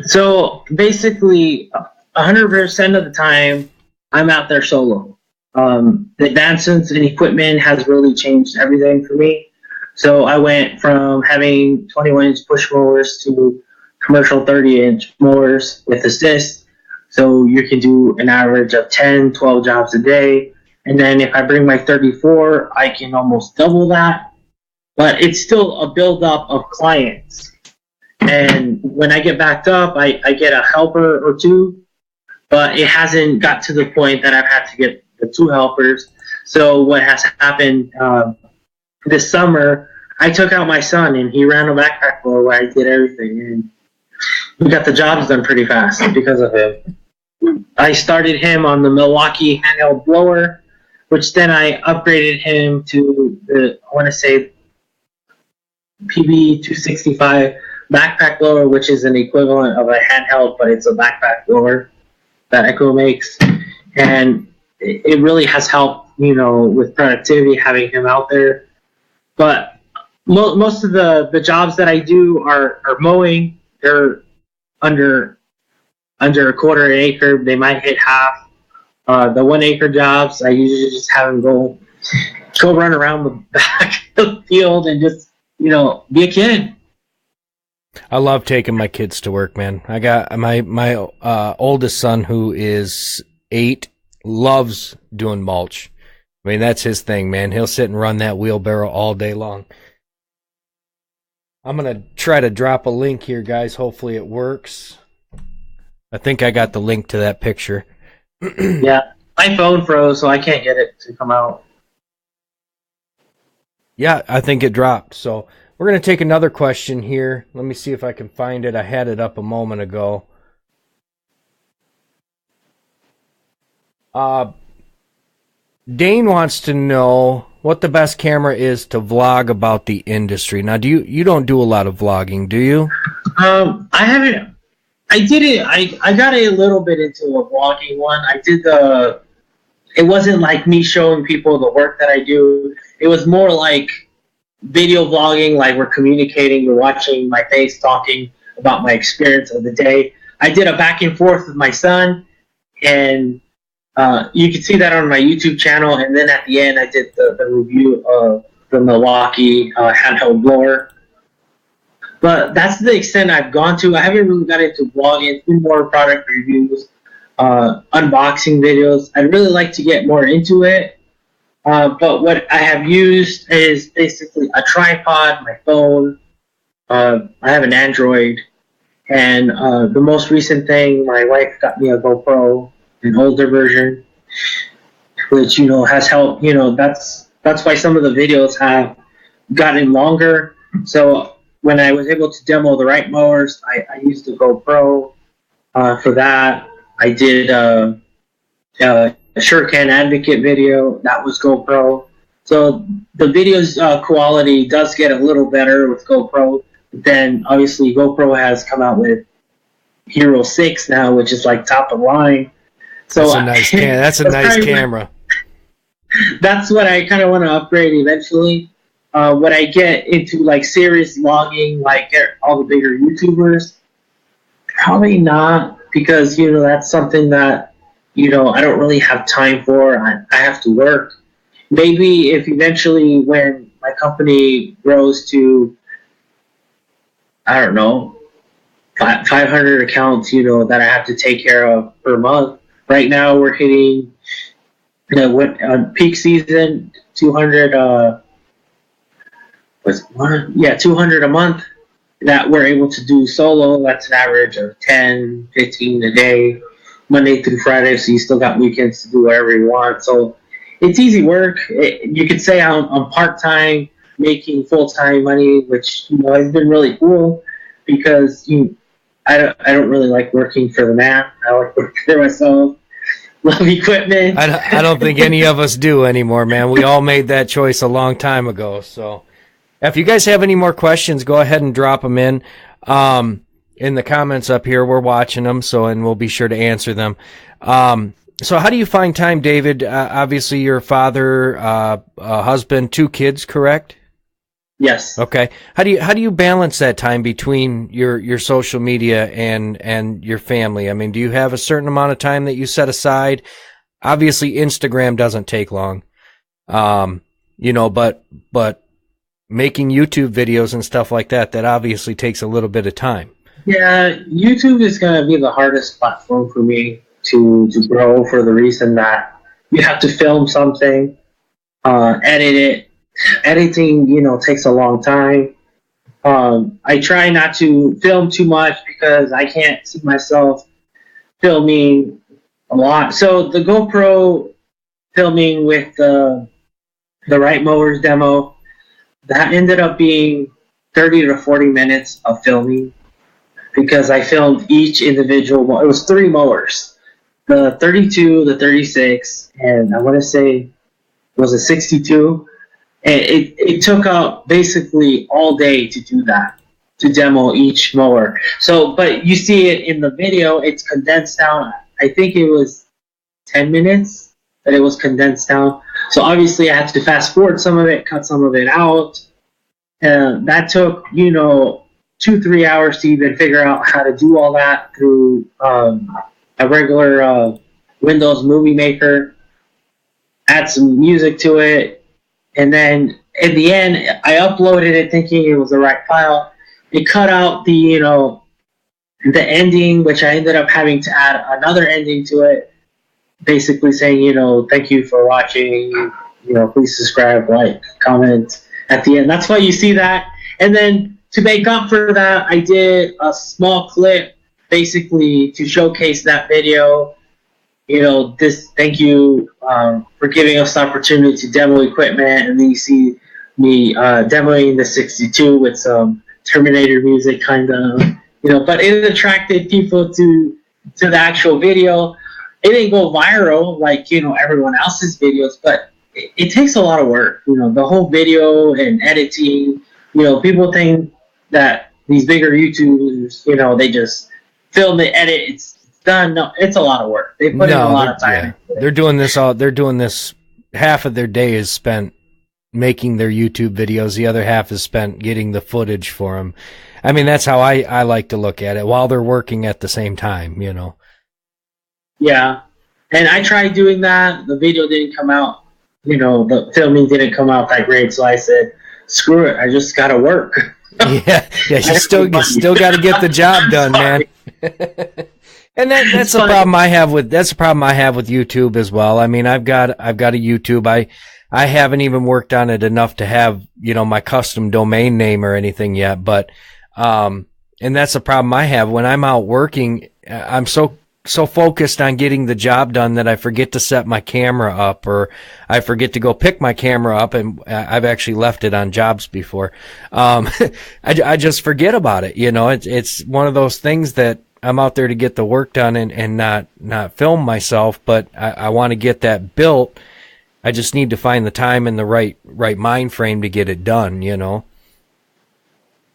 Speaker 1: So basically, 100% of the time, I'm out there solo. The advancements in equipment has really changed everything for me. So I went from having 21-inch push mowers to commercial 30-inch mowers with assist. So you can do an average of 10, 12 jobs a day. And then if I bring my 34, I can almost double that. But it's still a buildup of clients. And when I get backed up, I get a helper or two. But it hasn't got to the point that I've had to get the 2 helpers. So what has happened this summer, I took out my son, and he ran a backpack blower where I did everything. And we got the jobs done pretty fast because of him. I started him on the Milwaukee handheld blower, which then I upgraded him to the, I want to say, PB265 backpack blower, which is an equivalent of a handheld, but it's a backpack blower that Echo makes. And it really has helped, with productivity, having him out there. But most of the jobs that I do are mowing. They're under a quarter acre. They might hit half. The 1 acre jobs, I usually just have them go run around the back of the field and just, be a kid.
Speaker 2: I love taking my kids to work, man. I got my oldest son, who is 8, loves doing mulch. I mean, that's his thing, man. He'll sit and run that wheelbarrow all day long. I'm going to try to drop a link here, guys. Hopefully it works. I think I got the link to that picture.
Speaker 1: Yeah, my phone froze, so I can't get it to come out.
Speaker 2: Yeah, I think it dropped. So we're going to take another question here. Let me see if I can find it. I had it up a moment ago. Dane wants to know what the best camera is to vlog about the industry. Now, you don't do a lot of vlogging, do you?
Speaker 1: I haven't. I did it. I got a little bit into a vlogging one. I did it wasn't like me showing people the work that I do. It was more like video vlogging, like we're communicating, you're watching my face, talking about my experience of the day. I did a back and forth with my son, and you can see that on my YouTube channel. And then at the end, I did the review of the Milwaukee handheld blower. But that's the extent I've gone to. I haven't really got into vlogging, more product reviews, unboxing videos. I'd really like to get more into it. But what I have used is basically a tripod, my phone. I have an Android. And the most recent thing, my wife got me a GoPro, an older version, which, has helped. That's why some of the videos have gotten longer. So when I was able to demo the right mowers, I used the GoPro for that. I did a Surecan Advocate video. That was GoPro. So the video's quality does get a little better with GoPro. But then obviously GoPro has come out with Hero 6 now, which is like top of line. So
Speaker 2: that's a nice camera.
Speaker 1: That's what I kind of want to upgrade eventually. When I get into like serious vlogging, like all the bigger YouTubers, probably not, because that's something that I don't really have time for. I have to work. Maybe if eventually when my company grows to, I don't know, 500 accounts, that I have to take care of per month. Right now we're hitting what on peak season 200 200 a month that we're able to do solo. That's an average of 10, 15 a day, Monday through Friday. So you still got weekends to do whatever you want. So it's easy work. You could say I'm part time making full time money, which has been really cool because I don't really like working for the man. I like working for myself. Love equipment.
Speaker 2: I don't think any of us do anymore, man. We all made that choice a long time ago. So if you guys have any more questions, go ahead and drop them in the comments up here. We're watching them, and we'll be sure to answer them. So how do you find time, David? Obviously, you're a father, a husband, 2 kids, correct?
Speaker 1: Yes.
Speaker 2: Okay. How do you balance that time between your social media and your family? I mean, do you have a certain amount of time that you set aside? Obviously, Instagram doesn't take long. But making YouTube videos and stuff like that obviously takes a little bit of time.
Speaker 1: Yeah, YouTube is going to be the hardest platform for me to grow for the reason that you have to film something, edit it. Editing, takes a long time. I try not to film too much because I can't see myself filming a lot. So the GoPro filming with the Right Mowers demo, that ended up being 30 to 40 minutes of filming because I filmed each individual. It was 3 mowers, the 32, the 36, and I want to say was a 62. And it took up basically all day to do that, to demo each mower. So, but you see it in the video, it's condensed down. I think it was 10 minutes that it was condensed down. So obviously I had to fast forward some of it, cut some of it out. That took, 2-3 hours to even figure out how to do all that through a regular Windows Movie Maker. Add some music to it. And then in the end, I uploaded it thinking it was the right file. It cut out the ending, which I ended up having to add another ending to it, basically saying, thank you for watching. Please subscribe, like, comment at the end. That's why you see that. And then to make up for that, I did a small clip, basically to showcase that video. Thank you for giving us the opportunity to demo equipment. And then you see me demoing the 62 with some Terminator music, kind of, but it attracted people to the actual video. It didn't go viral like, everyone else's videos, but it takes a lot of work, the whole video and editing. People think that these bigger YouTubers, they just film, they edit, it's done. No, it's a lot of work. They put in a lot of time.
Speaker 2: Yeah. They're doing this. Half of their day is spent making their YouTube videos. The other half is spent getting the footage for them. I mean, that's how I like to look at it while they're working at the same time,
Speaker 1: Yeah. And I tried doing that. The video didn't come out. The filming didn't come out that great. So I said, screw it. I just got to work.
Speaker 2: Yeah. You still got to get the job done, man. And that's the problem I have with YouTube as well. I mean, I've got a YouTube. I haven't even worked on it enough to have, my custom domain name or anything yet, but and that's the problem I have when I'm out working. I'm so focused on getting the job done that I forget to set my camera up, or I forget to go pick my camera up, and I've actually left it on jobs before. I just forget about it. It's one of those things that I'm out there to get the work done and not film myself, but I want to get that built. I just need to find the time and the right mind frame to get it done,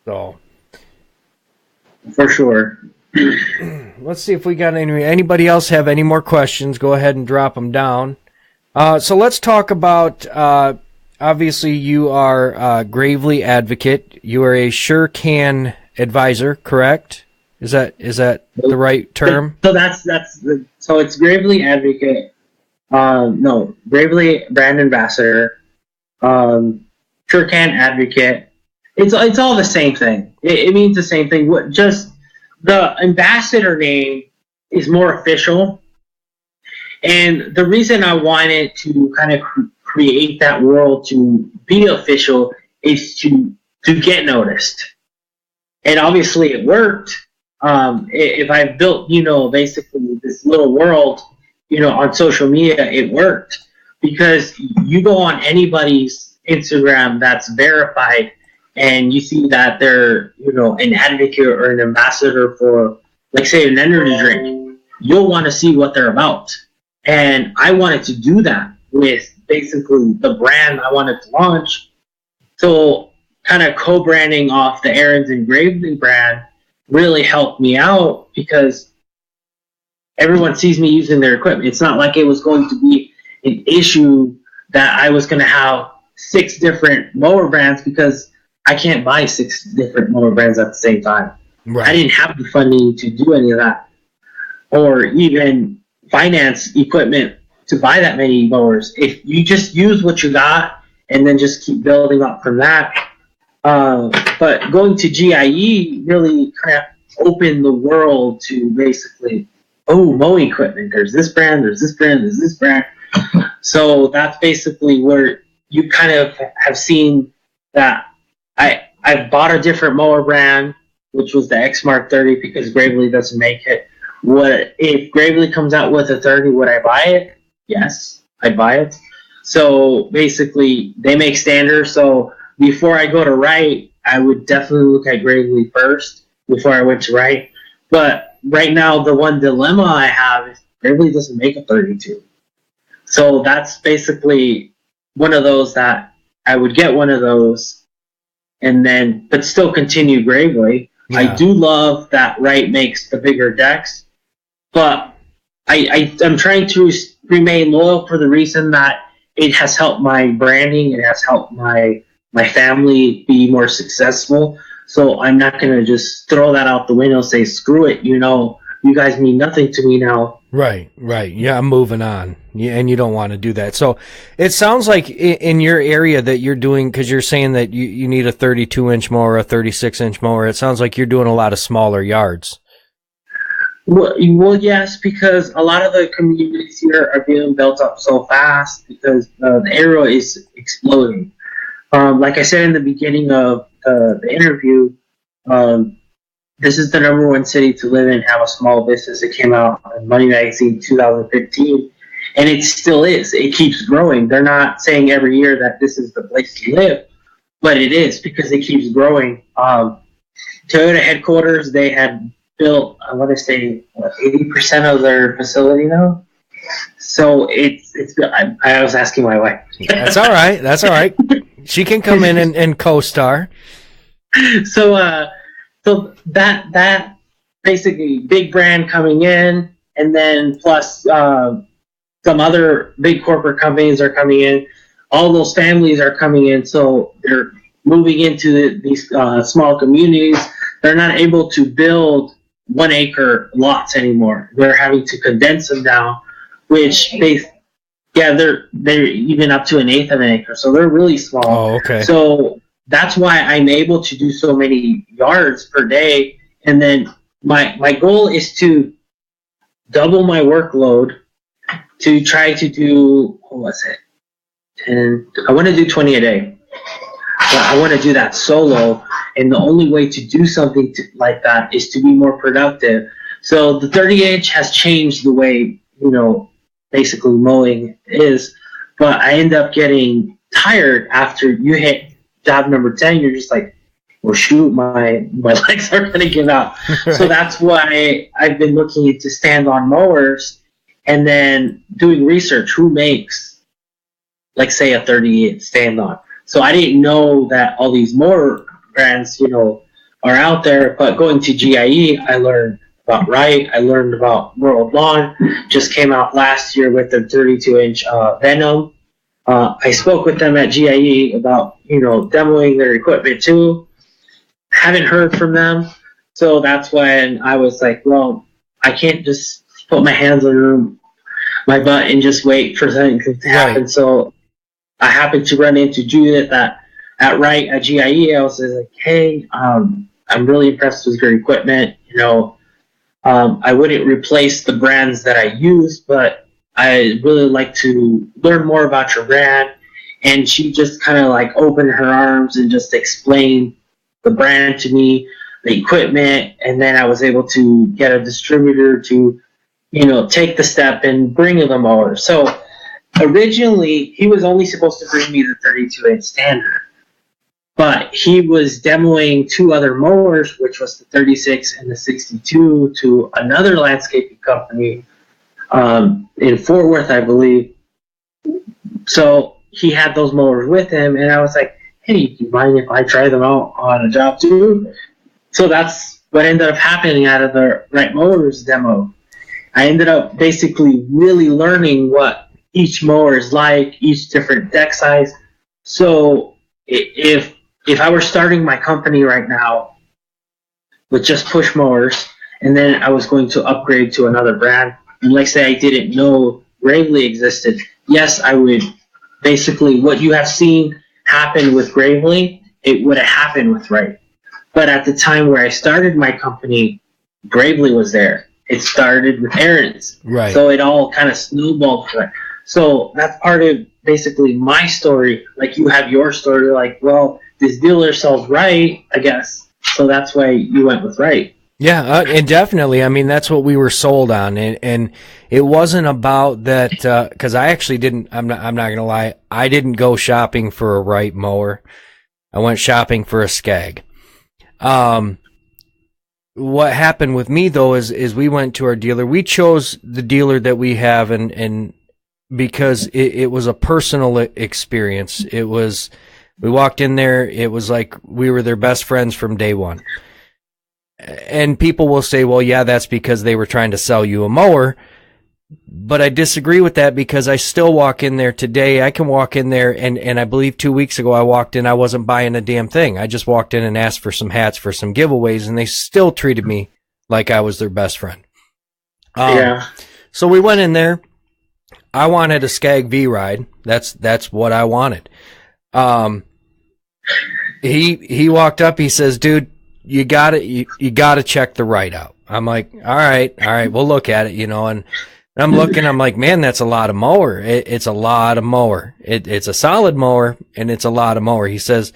Speaker 2: So.
Speaker 1: For sure.
Speaker 2: Let's see if we got anybody else have any more questions. Go ahead and drop them down. So let's talk about, obviously you are a Gravely advocate. You are a SureCan advisor, correct? Is that the right term?
Speaker 1: So it's Gravely Advocate. No, Gravely Brand Ambassador. Turcan Advocate. It's all the same thing. It means the same thing. Just the ambassador name is more official. And the reason I wanted to kind of create that world to be official is to get noticed. And obviously it worked. If I built, basically this little world, on social media, it worked. Because you go on anybody's Instagram that's verified and you see that they're, an advocate or an ambassador for, like, say, an energy drink, you'll want to see what they're about. And I wanted to do that with basically the brand I wanted to launch. So kind of co-branding off the Aaron's and Gravely brand really helped me out because everyone sees me using their equipment. It's not like it was going to be an issue that I was going to have 6 different mower brands because I can't buy 6 different mower brands at the same time.
Speaker 2: Right.
Speaker 1: I didn't have the funding to do any of that or even finance equipment to buy that many mowers. If you just use what you got and then just keep building up from that. But going to GIE really kind of opened the world to basically, mowing equipment. There's this brand, there's this brand, there's this brand. So that's basically where you kind of have seen that I've bought a different mower brand, which was the Exmark 30 because Gravely doesn't make it. If Gravely comes out with a 30, would I buy it? Yes, I'd buy it. So basically, they make standards. So before I go to Wright, I would definitely look at Gravely first before I went to Wright. But right now, the one dilemma I have is Gravely doesn't make a 32. So that's basically one of those that I would get one of those and then, but still continue Gravely. Yeah. I do love that Wright makes the bigger decks, but I'm trying to remain loyal for the reason that it has helped my branding. It has helped my family be more successful. So I'm not going to just throw that out the window and say, screw it, you guys mean nothing to me now.
Speaker 2: Right. Yeah, I'm moving on. Yeah, and you don't want to do that. So it sounds like in your area that you're doing, because you're saying that you need a 32-inch mower, a 36-inch mower, it sounds like you're doing a lot of smaller yards.
Speaker 1: Well, yes, because a lot of the communities here are being built up so fast because the area is exploding. Like I said in the beginning of the interview, this is the number 1 city to live in, have a small business. It came out in Money Magazine 2015, and it still is. It keeps growing. They're not saying every year that this is the place to live, but it is because it keeps growing. Toyota headquarters, they had built, I want to say, 80% of their facility now. So I was asking my wife.
Speaker 2: That's all right. She can come in and co-star.
Speaker 1: So that basically big brand coming in, and then plus some other big corporate companies are coming in. All those families are coming in, so they're moving into these small communities. They're not able to build 1 acre lots anymore. They're having to condense them down, which they're even up to 1/8 of an acre, so they're really small.
Speaker 2: Oh, okay.
Speaker 1: So that's why I'm able to do so many yards per day. And then my goal is to double my workload to try to do, and I want to do 20 a day. But I want to do that solo. And the only way to do something like that is to be more productive. So the 30-inch has changed the way, basically mowing is. But I end up getting tired after you hit job number 10. You're just like, well, shoot, my legs are going to give out. Right. So that's why I've been looking into stand-on mowers and then doing research. Who makes, like, say, a 38 stand-on? So I didn't know that all these mower brands, are out there. But going to GIE, I learned about Wright. I learned about World Lawn. Just came out last year with their 32-inch Venom. I spoke with them at GIE about, demoing their equipment too. Haven't heard from them, So that's when I was like, well, I can't just put my hands under my butt and just wait for something to happen.
Speaker 2: Right.
Speaker 1: So I happened to run into Judith at Wright at GIE. I was like, hey, I'm really impressed with your equipment. I wouldn't replace the brands that I use, but I really like to learn more about your brand. And she just kind of like opened her arms and just explained the brand to me, the equipment, and then I was able to get a distributor to, take the step and bring the mower. So originally, he was only supposed to bring me the 32-inch standard, but he was demoing two other mowers, which was the 36 and the 62, to another landscaping company in Fort Worth, I believe. So he had those mowers with him, and I was like, hey, do you mind if I try them out on a job too? So that's what ended up happening out of the Wright Mowers demo. I ended up basically really learning what each mower is like, each different deck size. So if I were starting my company right now with just push mowers, and then I was going to upgrade to another brand, and like say I didn't know Gravely existed, yes, I would basically what you have seen happen with Gravely, it would have happened with Wright. But at the time where I started my company, Gravely was there. It started with Aaron's.
Speaker 2: Right.
Speaker 1: So it all kind of snowballed from there. So that's part of basically my story. Like you have your story, like, well, this dealer sells Wright, I guess. So that's why you went with Wright.
Speaker 2: Yeah, and definitely. I mean, that's what we were sold on, and it wasn't about that because I actually didn't. I'm not gonna lie. I didn't go shopping for a Wright mower. I went shopping for a Skag. What happened with me though is we went to our dealer. We chose the dealer that we have, and because it was a personal experience. It was. We walked in there. It was like we were their best friends from day one. And people will say, well, yeah, that's because they were trying to sell you a mower. But I disagree with that because I still walk in there today. I can walk in there, and I believe 2 weeks ago I walked in, I wasn't buying a damn thing. I just walked in and asked for some hats for some giveaways, and they still treated me like I was their best friend.
Speaker 1: Yeah.
Speaker 2: So we went in there. I wanted a Skag V-Ride. That's what I wanted. He walked up. He says, "Dude, you gotta check the Wright out." I'm like, all right, we'll look at it, and I'm looking, I'm like, man, that's a lot of mower. It's a lot of mower. It's a solid mower, and it's a lot of mower. He says,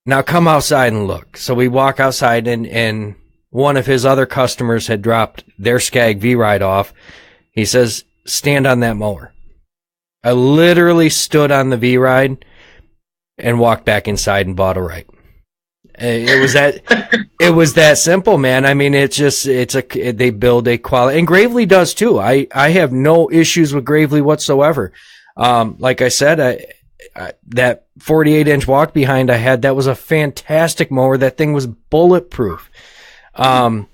Speaker 2: now come outside and look. So we walk outside, and one of his other customers had dropped their Skag V-Ride off. He says, stand on that mower. I literally stood on the V-Ride and walked back inside and bought a Wright. It was that simple, man. I mean, they build a quality, and Gravely does too. I have no issues with Gravely whatsoever. Like I said, that 48-inch walk behind I had, that was a fantastic mower. That thing was bulletproof. I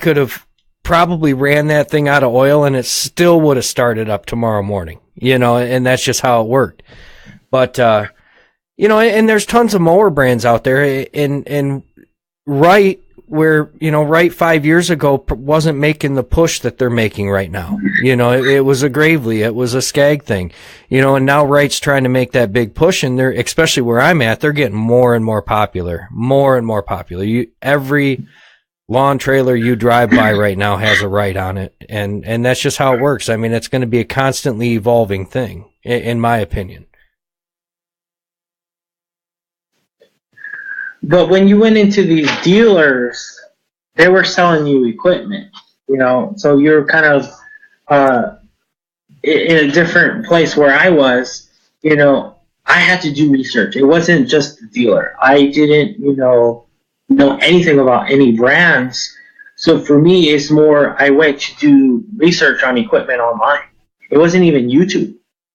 Speaker 2: could have probably ran that thing out of oil and it still would have started up tomorrow morning, and that's just how it worked. But, and there's tons of mower brands out there, and Wright, where, Wright 5 years ago wasn't making the push that they're making right now. It was a Gravely, it was a Skag thing, and now Wright's trying to make that big push, and they're, especially where I'm at, they're getting more and more popular. Every lawn trailer you drive by right now has a Wright on it, and that's just how it works. I mean, it's going to be a constantly evolving thing, in my opinion.
Speaker 1: But when you went into these dealers, they were selling you equipment, so you're kind of in a different place where I was. I had to do research. It wasn't just the dealer. I didn't, know anything about any brands. So for me, it's more I went to do research on equipment online. It wasn't even YouTube.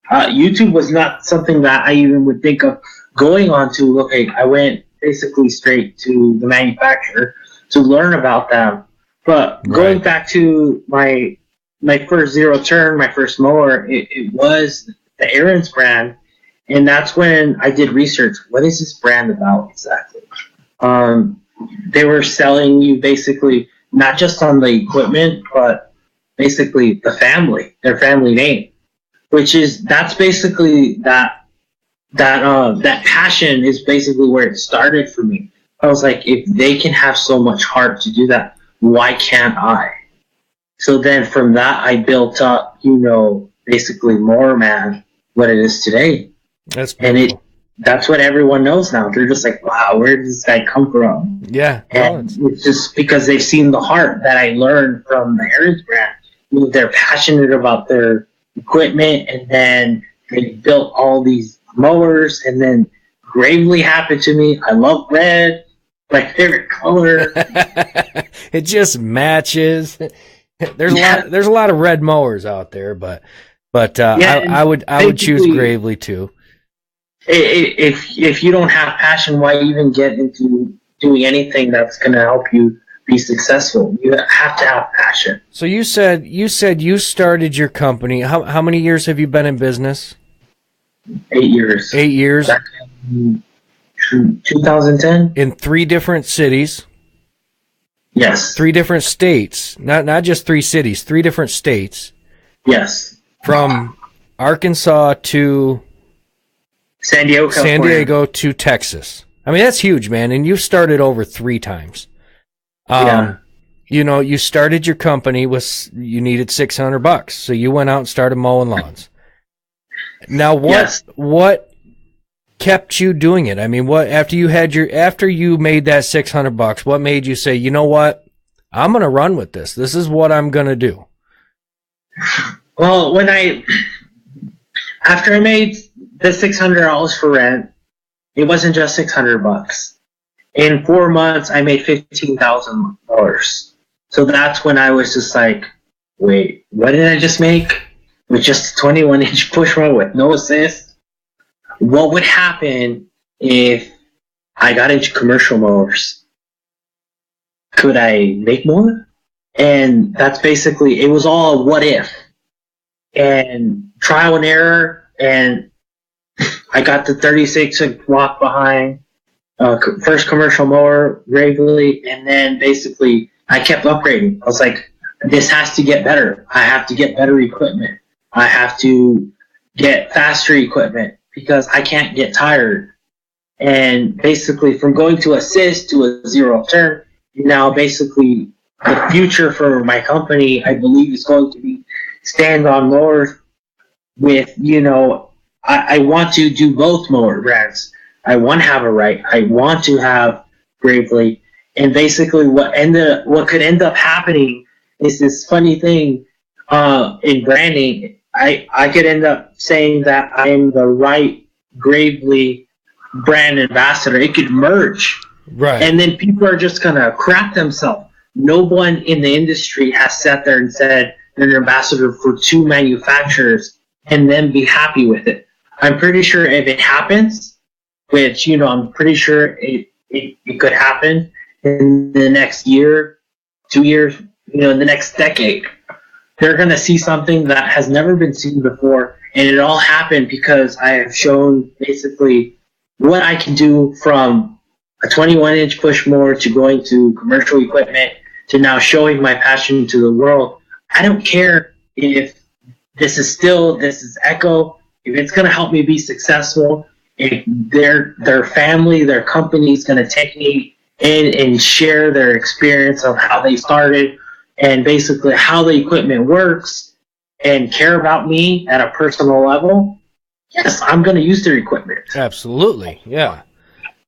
Speaker 1: YouTube was not something that I even would think of going on to. Okay, I went basically straight to the manufacturer to learn about them. But going back to my first zero turn, my first mower, it was the Aaron's brand, and that's when I did research. What is this brand about exactly? they were selling you basically not just on the equipment, but basically their family name, that's basically that passion is basically where it started for me. I was like, if they can have so much heart to do that, why can't I? So then from that, I built up, basically Mower Man, what it is today.
Speaker 2: That's beautiful.
Speaker 1: And that's what everyone knows now. They're just like, wow, where did this guy come from?
Speaker 2: Yeah.
Speaker 1: And it's just because they've seen the heart that I learned from the Heritage brand. They're passionate about their equipment, and then they built all these mowers, and then Gravely happened to me. I love red, my favorite color.
Speaker 2: It just matches. There's a lot of red mowers out there, but I would choose Gravely too.
Speaker 1: If you don't have passion, why even get into doing anything that's going to help you be successful? You have to have passion.
Speaker 2: So you said you started your company. How many years have you been in business?
Speaker 1: 8 years.
Speaker 2: 8 years.
Speaker 1: Back in 2010.
Speaker 2: In 3 different cities.
Speaker 1: Yes.
Speaker 2: 3 different states. Not just 3 cities. 3 different states.
Speaker 1: Yes.
Speaker 2: From Arkansas to
Speaker 1: San Diego
Speaker 2: to Texas. I mean, that's huge, man. And you've started over 3 times.
Speaker 1: Yeah.
Speaker 2: You started your company you needed $600, so you went out and started mowing lawns. Now, what kept you doing it? I mean, after you made that $600, what made you say, you know what, I'm going to run with this. This is what I'm going to do.
Speaker 1: Well, after I made the $600 for rent, it wasn't just $600. In 4 months, I made $15,000. So that's when I was just like, wait, what did I just make? With just a 21-inch push mower with no assist? What would happen if I got into commercial mowers? Could I make more? And that's basically, it was all a what if. And trial and error, and I got the 36-inch block behind, first commercial mower, Gravely, and then basically I kept upgrading. I was like, this has to get better. I have to get better equipment. I have to get faster equipment because I can't get tired. And basically from going to assist to a zero turn, now basically the future for my company, I believe, is going to be stand-on mowers with, I want to do both mower brands. I want to have a Wright. I want to have Gravely. And basically what could end up happening is this funny thing in branding. I could end up saying that I am the Wright Gravely brand ambassador. It could merge.
Speaker 2: Right.
Speaker 1: And then people are just going to crap themselves. No one in the industry has sat there and said they're an ambassador for 2 manufacturers and then be happy with it. I'm pretty sure if it happens, which, I'm pretty sure it could happen in the next year, 2 years, in the next decade, they're going to see something that has never been seen before. And it all happened because I have shown basically what I can do from a 21-inch push mower to going to commercial equipment to now showing my passion to the world. I don't care if this is Echo, if it's going to help me be successful, if their family, their company is going to take me in and share their experience of how they started and basically how the equipment works and care about me at a personal level, yes, I'm going to use their equipment.
Speaker 2: Absolutely, yeah.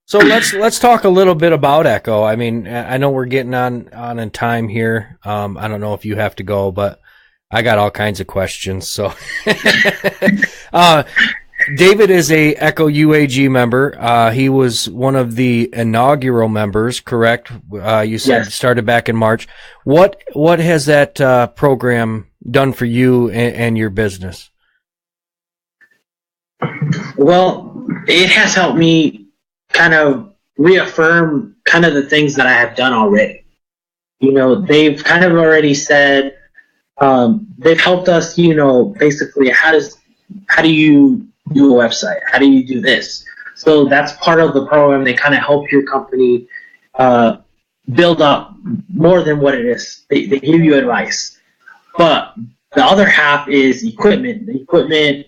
Speaker 2: So let's talk a little bit about Echo. I mean, I know we're getting on in time here. I don't know if you have to go, but I got all kinds of questions. So, David is a Echo UAG member. He was one of the inaugural members, correct? You said
Speaker 1: Yes.
Speaker 2: Started back in March. What has that program done for you and your business?
Speaker 1: Well, it has helped me kind of reaffirm kind of the things that I have done already. They've kind of already said, they've helped us, basically how do you do a website? How do you do this? So that's part of the program. They kind of help your company build up more than what it is. They give you advice. But the other half is equipment. The equipment,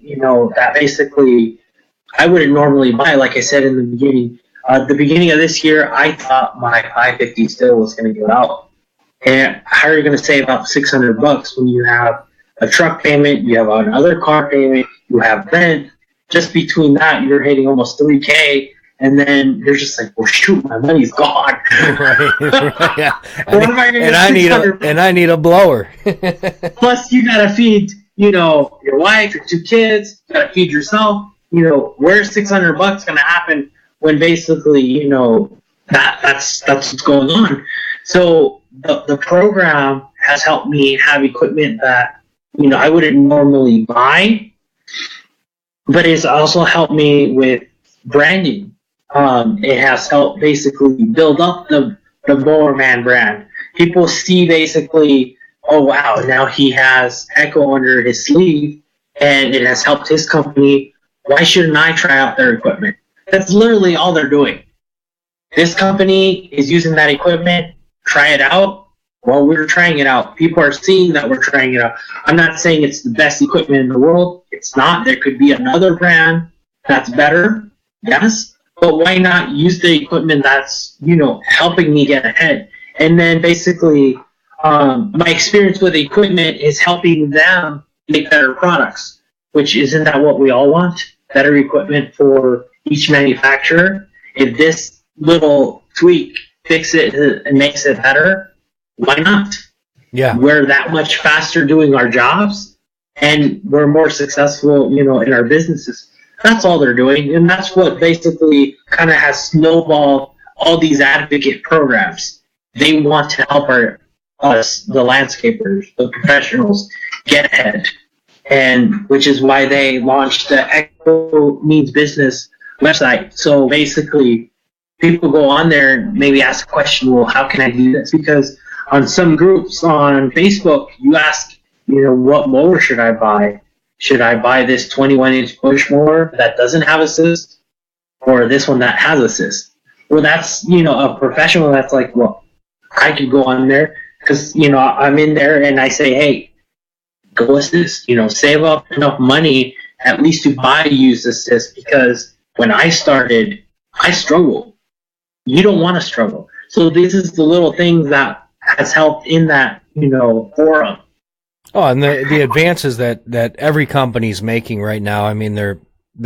Speaker 1: that basically I wouldn't normally buy. Like I said in the beginning, the beginning of this year, I thought my 550 still was going to go out. And how are you going to save about $600 when you have a truck payment, you have another car payment, you have rent? Just between that, you're hitting almost $3K. And then you're just like, well, shoot, my money's gone.
Speaker 2: Right. Yeah.
Speaker 1: What am I going to
Speaker 2: And I need a blower.
Speaker 1: Plus, you got to feed, your wife, your 2 kids. You got to feed yourself. Where's $600 going to happen when basically, that's what's going on. So the program has helped me have equipment that, I wouldn't normally buy, but it's also helped me with branding. It has helped basically build up the Mower Man brand. People see basically, oh wow, now he has Echo under his sleeve and it has helped his company. Why shouldn't I try out their equipment? That's literally all they're doing. This company is using that equipment, try it out. Well, we're trying it out. People are seeing that we're trying it out. I'm not saying it's the best equipment in the world. It's not. There could be another brand that's better. Yes. But why not use the equipment that's, helping me get ahead? And then basically, my experience with the equipment is helping them make better products, which isn't that what we all want? Better equipment for each manufacturer. If this little tweak fixes it and makes it better, why not?
Speaker 2: Yeah.
Speaker 1: We're that much faster doing our jobs and we're more successful, in our businesses. That's all they're doing, and that's what basically kind of has snowballed all these advocate programs. They want to help us, the landscapers, the professionals, get ahead, and which is why they launched the Echo Means Business website. So basically, people go on there and maybe ask a question, well, how can I do this? Because on some groups on Facebook, you ask, what mower should I buy? Should I buy this 21-inch push mower that doesn't have assist or this one that has assist? Well, that's, a professional that's like, well, I could go on there because, I'm in there and I say, hey, go assist, save up enough money at least to buy used assist, because when I started, I struggled. You don't want to struggle. So this is the little things that has helped in that, forum.
Speaker 2: Oh, and the advances that every company's making right now, I mean, they're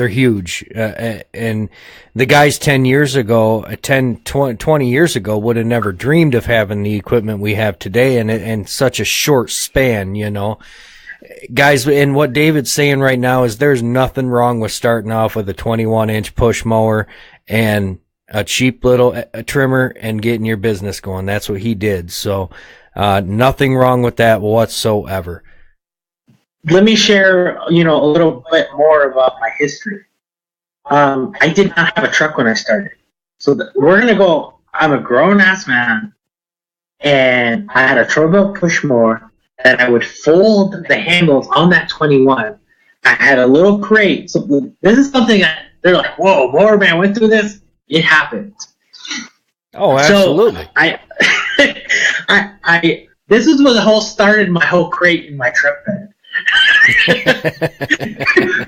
Speaker 2: huge. And the guys 20 years ago would have never dreamed of having the equipment we have today in such a short span, Guys, and what David's saying right now is there's nothing wrong with starting off with a 21-inch push mower and a cheap little trimmer and getting your business going. That's what he did. So, nothing wrong with that whatsoever.
Speaker 1: Let me share, a little bit more about my history. I did not have a truck when I started. So we're going to go, I'm a grown-ass man, and I had a Tro-Belt push mower that I would fold the handles on that 21. I had a little crate. So this is something that they're like, whoa, Mower Man went through this? It happened.
Speaker 2: Oh, absolutely.
Speaker 1: So this is what the whole started my whole crate in my truck bed.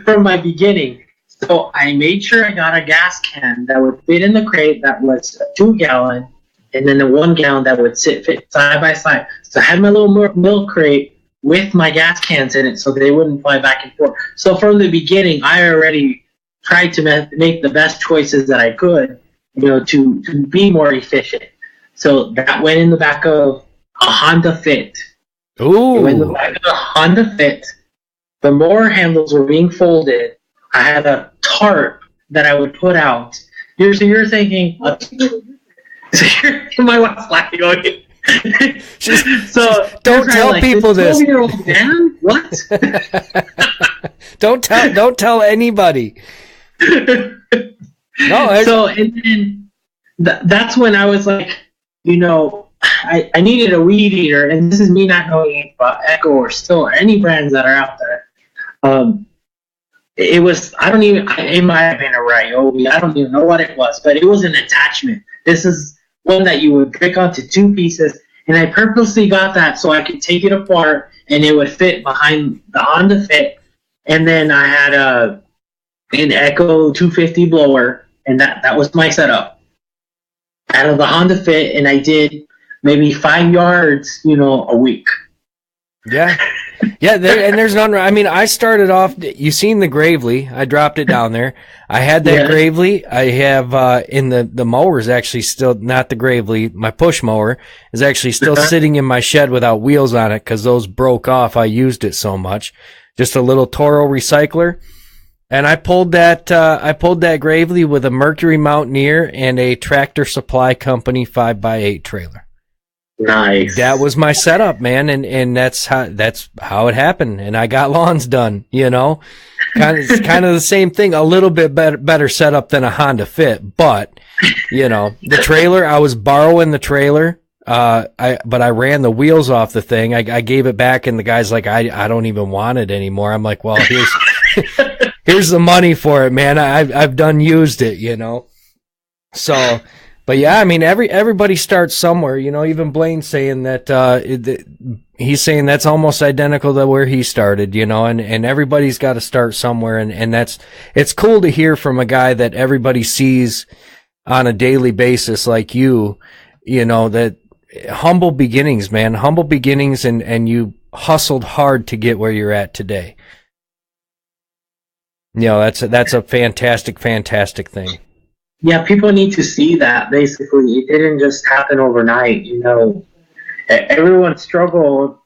Speaker 1: From my beginning. So I made sure I got a gas can that would fit in the crate that was a 2-gallon, and then a 1-gallon that would fit side by side. So I had my little milk crate with my gas cans in it so they wouldn't fly back and forth. So from the beginning, I already tried to make the best choices that I could, to be more efficient. So that went in the back of a Honda Fit.
Speaker 2: Ooh.
Speaker 1: It went in the back of a Honda Fit. The mower handles were being folded. I had a tarp that I would put out. You're thinking, my wife's laughing. So
Speaker 2: don't tell people this.
Speaker 1: 12-year-old man? What?
Speaker 2: Don't tell anybody. No.
Speaker 1: So and then that's when I was like, I needed a weed eater, and this is me not knowing about Echo or Still or any brands that are out there. It might have been a Ryobi. I don't even know what it was, but it was an attachment. This is one that you would break onto two pieces, and I purposely got that so I could take it apart and it would fit behind the Honda Fit. And then I had an Echo 250 blower, and that was my setup out of the Honda Fit, and I did maybe 5 yards, a week.
Speaker 2: Yeah. Yeah, there's none. I mean, I started off. You seen the Gravely? I dropped it down there. I had that Gravely. I have in the mower's actually still not the Gravely. My push mower is actually still sitting in my shed without wheels on it because those broke off. I used it so much. Just a little Toro recycler, and I pulled that Gravely with a Mercury Mountaineer and a Tractor Supply Company 5x8 trailer.
Speaker 1: Nice.
Speaker 2: That was my setup, man, and that's how it happened. And I got lawns done, kind of the same thing, a little bit better setup than a Honda Fit, but the trailer, I was borrowing the trailer. But I ran the wheels off the thing. I gave it back, and the guy's like, I don't even want it anymore. I'm like, well, here's the money for it, man. I've done used it, So, but yeah, I mean, everybody starts somewhere, even Blaine's saying that, he's saying that's almost identical to where he started, and everybody's got to start somewhere. And it's cool to hear from a guy that everybody sees on a daily basis, like you, that humble beginnings, man, and you hustled hard to get where you're at today. That's a fantastic thing.
Speaker 1: Yeah, people need to see that. Basically, it didn't just happen overnight. Everyone struggled.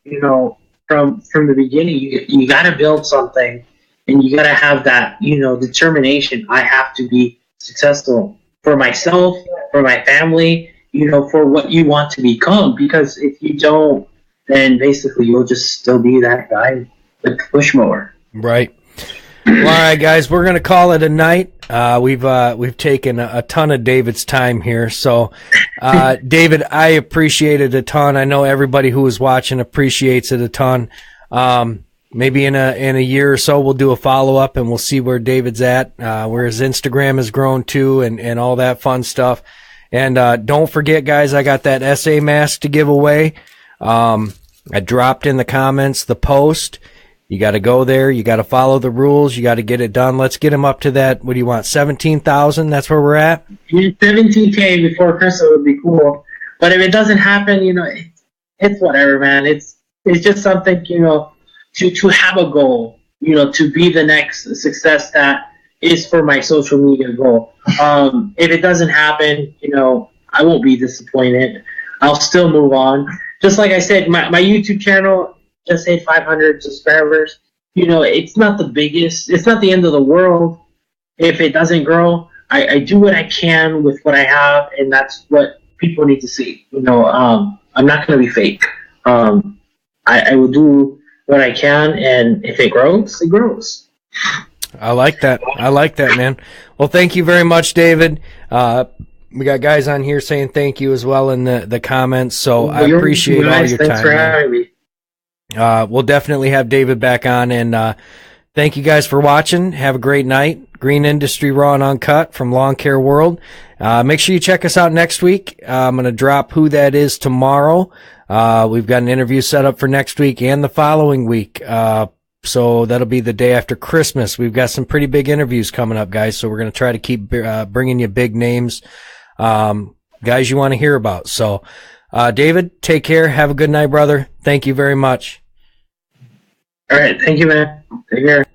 Speaker 1: From the beginning. You got to build something, and you got to have that. Determination. I have to be successful for myself, for my family. For what you want to become. Because if you don't, then basically you'll just still be that guy with the push mower.
Speaker 2: Right. Well, all right, guys, we're gonna call it a night. We've taken a ton of David's time here, so David, I appreciate it a ton. I know everybody who is watching appreciates it a ton. Maybe in a year or so, we'll do a follow up and we'll see where David's at, where his Instagram has grown to, and all that fun stuff. And don't forget, guys, I got that SA mask to give away. I dropped in the comments the post. You got to go there. You got to follow the rules. You got to get it done. Let's get him up to that. What do you want? 17,000? That's where we're at?
Speaker 1: 17K before Christmas would be cool. But if it doesn't happen, it's whatever, man. It's just something, to have a goal, to be the next success that is for my social media goal. If it doesn't happen, I won't be disappointed. I'll still move on. Just like I said, my YouTube channel just hit 500 subscribers. It's not the biggest. It's not the end of the world if it doesn't grow. I do what I can with what I have, and that's what people need to see. I'm not going to be fake. I will do what I can, and if it grows, it grows.
Speaker 2: I like that, man. Well, thank you very much, David. We got guys on here saying thank you as well in the comments, so I appreciate all your time.
Speaker 1: Thanks for having me.
Speaker 2: We'll definitely have David back on, and thank you guys for watching. Have a great night. Green Industry Raw and Uncut from Lawn Care World. Make sure you check us out next week. I'm going to drop who that is tomorrow. We've got an interview set up for next week and the following week. So that'll be the day after Christmas. We've got some pretty big interviews coming up, guys. So we're going to try to keep bringing you big names, guys you want to hear about. So, David, take care. Have a good night, brother. Thank you very much.
Speaker 1: All right. Thank you, man. Take care.